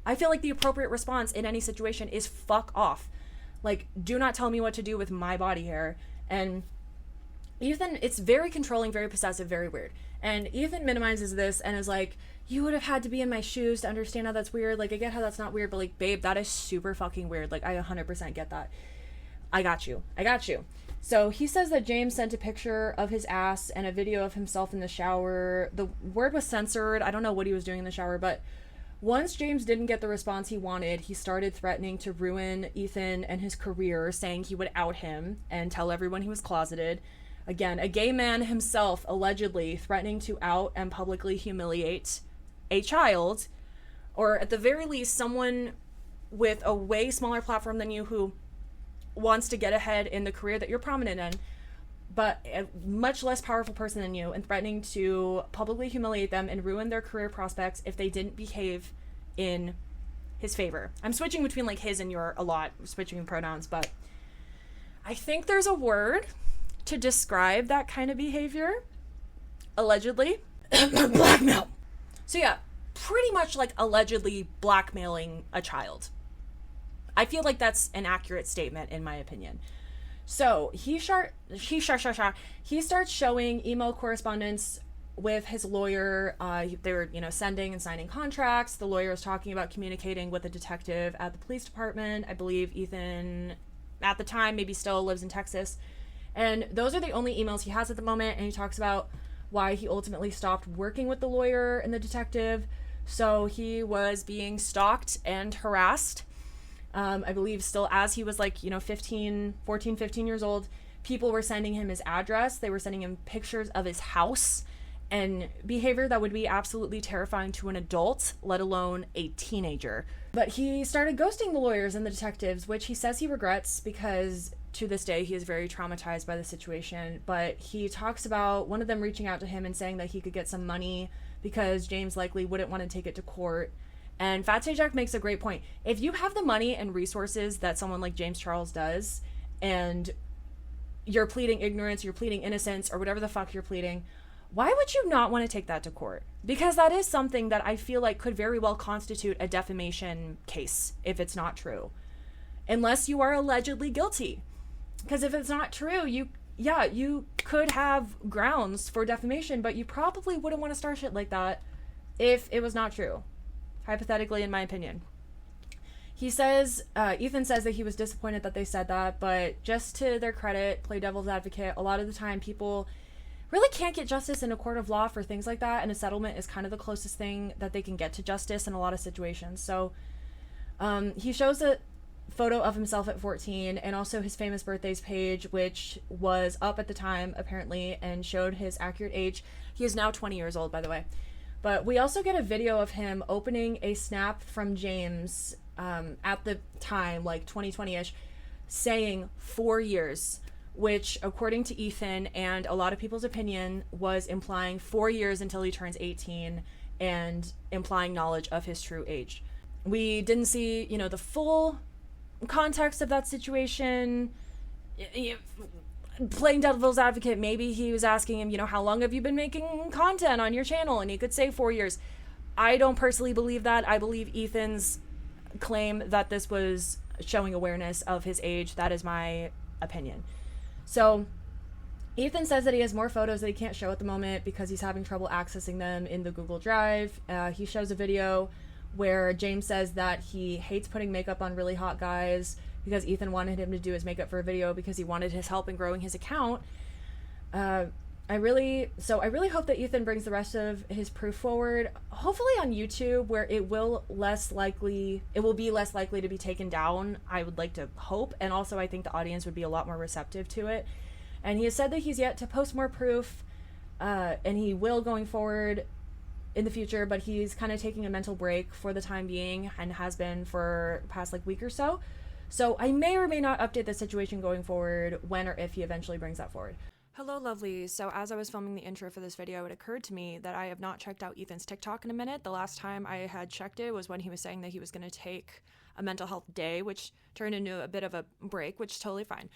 I feel like the appropriate response in any situation is fuck off. Like, do not tell me what to do with my body hair. And Ethan, it's very controlling, very possessive, very weird. And Ethan minimizes this and is like, you would have had to be in my shoes to understand how that's weird. Like, I get how that's not weird, but like, babe, that is super fucking weird. Like, I 100% get that. I got you. So he says that James sent a picture of his ass and a video of himself in the shower. The word was censored. I don't know what he was doing in the shower, but once James didn't get the response he wanted, he started threatening to ruin Ethan and his career, saying he would out him and tell everyone he was closeted. Again, a gay man himself allegedly threatening to out and publicly humiliate a child, or at the very least, someone with a way smaller platform than you who wants to get ahead in the career that you're prominent in, but a much less powerful person than you, and threatening to publicly humiliate them and ruin their career prospects if they didn't behave in his favor. I'm switching between like his and your a lot, switching pronouns, but I think there's a word to describe that kind of behavior. Allegedly. Blackmail. So yeah, pretty much like allegedly blackmailing a child. I feel like that's an accurate statement in my opinion. So he starts showing email correspondence with his lawyer. They were, sending and signing contracts. The lawyer was talking about communicating with a detective at the police department. I believe Ethan, at the time, maybe still lives in Texas. And those are the only emails he has at the moment. And he talks about why he ultimately stopped working with the lawyer and the detective. So he was being stalked and harassed. I believe still as he was 15 years old, people were sending him his address. They were sending him pictures of his house, and behavior that would be absolutely terrifying to an adult, let alone a teenager. But he started ghosting the lawyers and the detectives, which he says he regrets because to this day he is very traumatized by the situation. But he talks about one of them reaching out to him and saying that he could get some money because James likely wouldn't want to take it to court. And Fat Say Jack makes a great point. If you have the money and resources that someone like James Charles does, and you're pleading ignorance, you're pleading innocence, or whatever the fuck you're pleading, why would you not want to take that to court? Because that is something that I feel like could very well constitute a defamation case if it's not true. Unless you are allegedly guilty. Because if it's not true, you could have grounds for defamation, but you probably wouldn't want to start shit like that if it was not true. Hypothetically, in my opinion. He says, Ethan says that he was disappointed that they said that, but just to their credit, play devil's advocate, a lot of the time people really can't get justice in a court of law for things like that, and a settlement is kind of the closest thing that they can get to justice in a lot of situations. So he shows a photo of himself at 14 and also his famous birthdays page, which was up at the time, apparently, and showed his accurate age. He is now 20 years old, by the way. But we also get a video of him opening a snap from James at the time, like 2020-ish, saying 4 years, which, according to Ethan and a lot of people's opinion, was implying 4 years until he turns 18 and implying knowledge of his true age. We didn't see, the full context of that situation. Playing devil's advocate, maybe he was asking him, how long have you been making content on your channel? And he could say 4 years. I don't personally believe that. I believe Ethan's claim that this was showing awareness of his age. That is my opinion. So Ethan says that he has more photos that he can't show at the moment because he's having trouble accessing them in the Google Drive. He shows a video where James says that he hates putting makeup on really hot guys because Ethan wanted him to do his makeup for a video because he wanted his help in growing his account. I really hope that Ethan brings the rest of his proof forward, hopefully on YouTube, where it will be less likely to be taken down. I would like to hope, and also I think the audience would be a lot more receptive to it. And he has said that he's yet to post more proof, and he will going forward in the future, but he's kind of taking a mental break for the time being and has been for the past week or so. So I may or may not update the situation going forward when or if he eventually brings that forward. Hello, lovelies. So as I was filming the intro for this video, it occurred to me that I have not checked out Ethan's TikTok in a minute. The last time I had checked it was when he was saying that he was going to take a mental health day, which turned into a bit of a break, which is totally fine.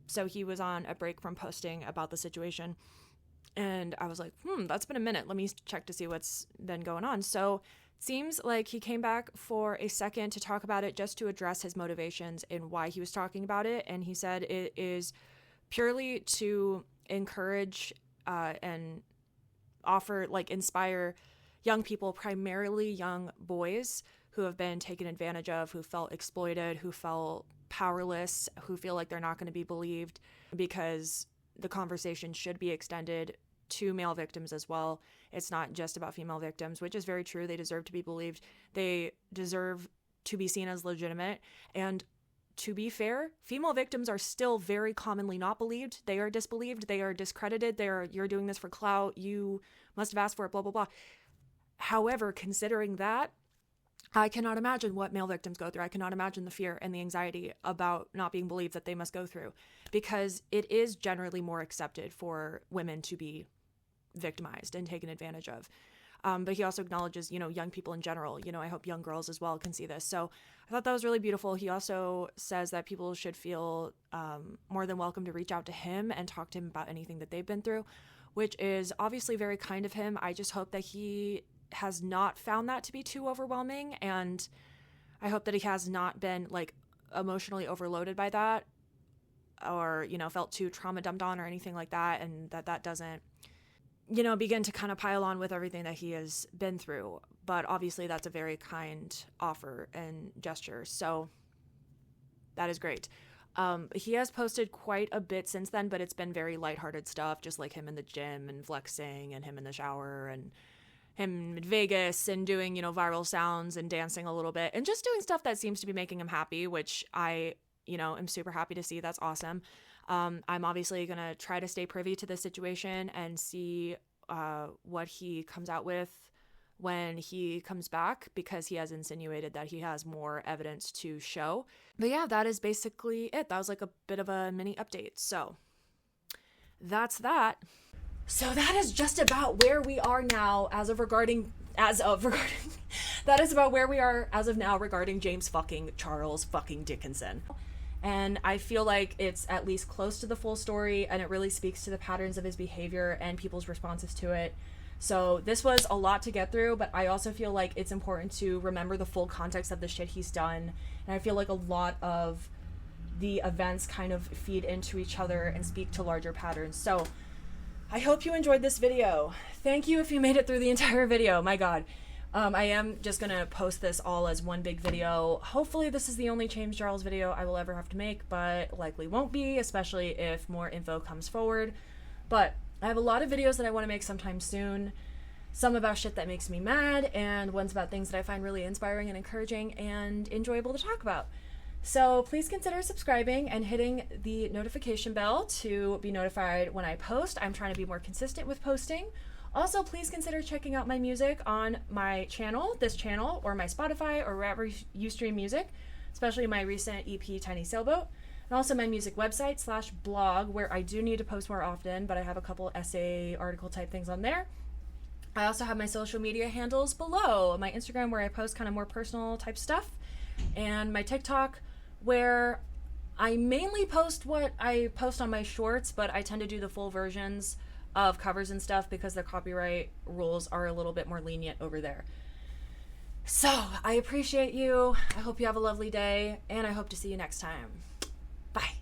So he was on a break from posting about the situation. And I was like, that's been a minute. Let me check to see what's been going on. So it seems like he came back for a second to talk about it, just to address his motivations and why he was talking about it. And he said it is purely to encourage and offer, like, inspire young people, primarily young boys who have been taken advantage of, who felt exploited, who felt powerless, who feel like they're not going to be believed, because the conversation should be extended to male victims as well. It's not just about female victims, which is very true. They deserve to be believed. They deserve to be seen as legitimate. And to be fair, female victims are still very commonly not believed. They are disbelieved. They are discredited. You're doing this for clout. You must have asked for it, blah, blah, blah. However, considering that, I cannot imagine what male victims go through. I cannot imagine the fear and the anxiety about not being believed that they must go through, because it is generally more accepted for women to be victimized and taken advantage of. But he also acknowledges, young people in general. I hope young girls as well can see this. So I thought that was really beautiful. He also says that people should feel more than welcome to reach out to him and talk to him about anything that they've been through, which is obviously very kind of him. I just hope that he has not found that to be too overwhelming, and I hope that he has not been, like, emotionally overloaded by that, or felt too trauma dumped on or anything like that, and that doesn't begin to kind of pile on with everything that he has been through. But obviously that's a very kind offer and gesture, so that is great. He has posted quite a bit since then, but it's been very lighthearted stuff, just like him in the gym and flexing, and him in the shower, and him in Vegas, and doing, viral sounds and dancing a little bit, and just doing stuff that seems to be making him happy, which I, am super happy to see. That's awesome. I'm obviously going to try to stay privy to the situation and see what he comes out with when he comes back, because he has insinuated that he has more evidence to show. But yeah, that is basically it. That was like a bit of a mini update. So that's that. So that is just about where we are now that is about where we are as of now regarding James fucking Charles fucking Dickinson. And I feel like it's at least close to the full story, and it really speaks to the patterns of his behavior and people's responses to it. So this was a lot to get through, but I also feel like it's important to remember the full context of the shit he's done. And I feel like a lot of the events kind of feed into each other and speak to larger patterns. So I hope you enjoyed this video. Thank you if you made it through the entire video. My God. I am just going to post this all as one big video. Hopefully this is the only James Charles video I will ever have to make, but likely won't be, especially if more info comes forward. But I have a lot of videos that I want to make sometime soon. Some about shit that makes me mad, and ones about things that I find really inspiring and encouraging and enjoyable to talk about. So please consider subscribing and hitting the notification bell to be notified when I post. I'm trying to be more consistent with posting. Also, please consider checking out my music on my channel, this channel, or my Spotify, or wherever you stream music, especially my recent EP, Tiny Sailboat, and also my music website /blog, where I do need to post more often, but I have a couple essay article type things on there. I also have my social media handles below, my Instagram, where I post kind of more personal type stuff, and my TikTok, where I mainly post what I post on my shorts, but I tend to do the full versions of covers and stuff because the copyright rules are a little bit more lenient over there. So I appreciate you. I hope you have a lovely day, and I hope to see you next time. Bye.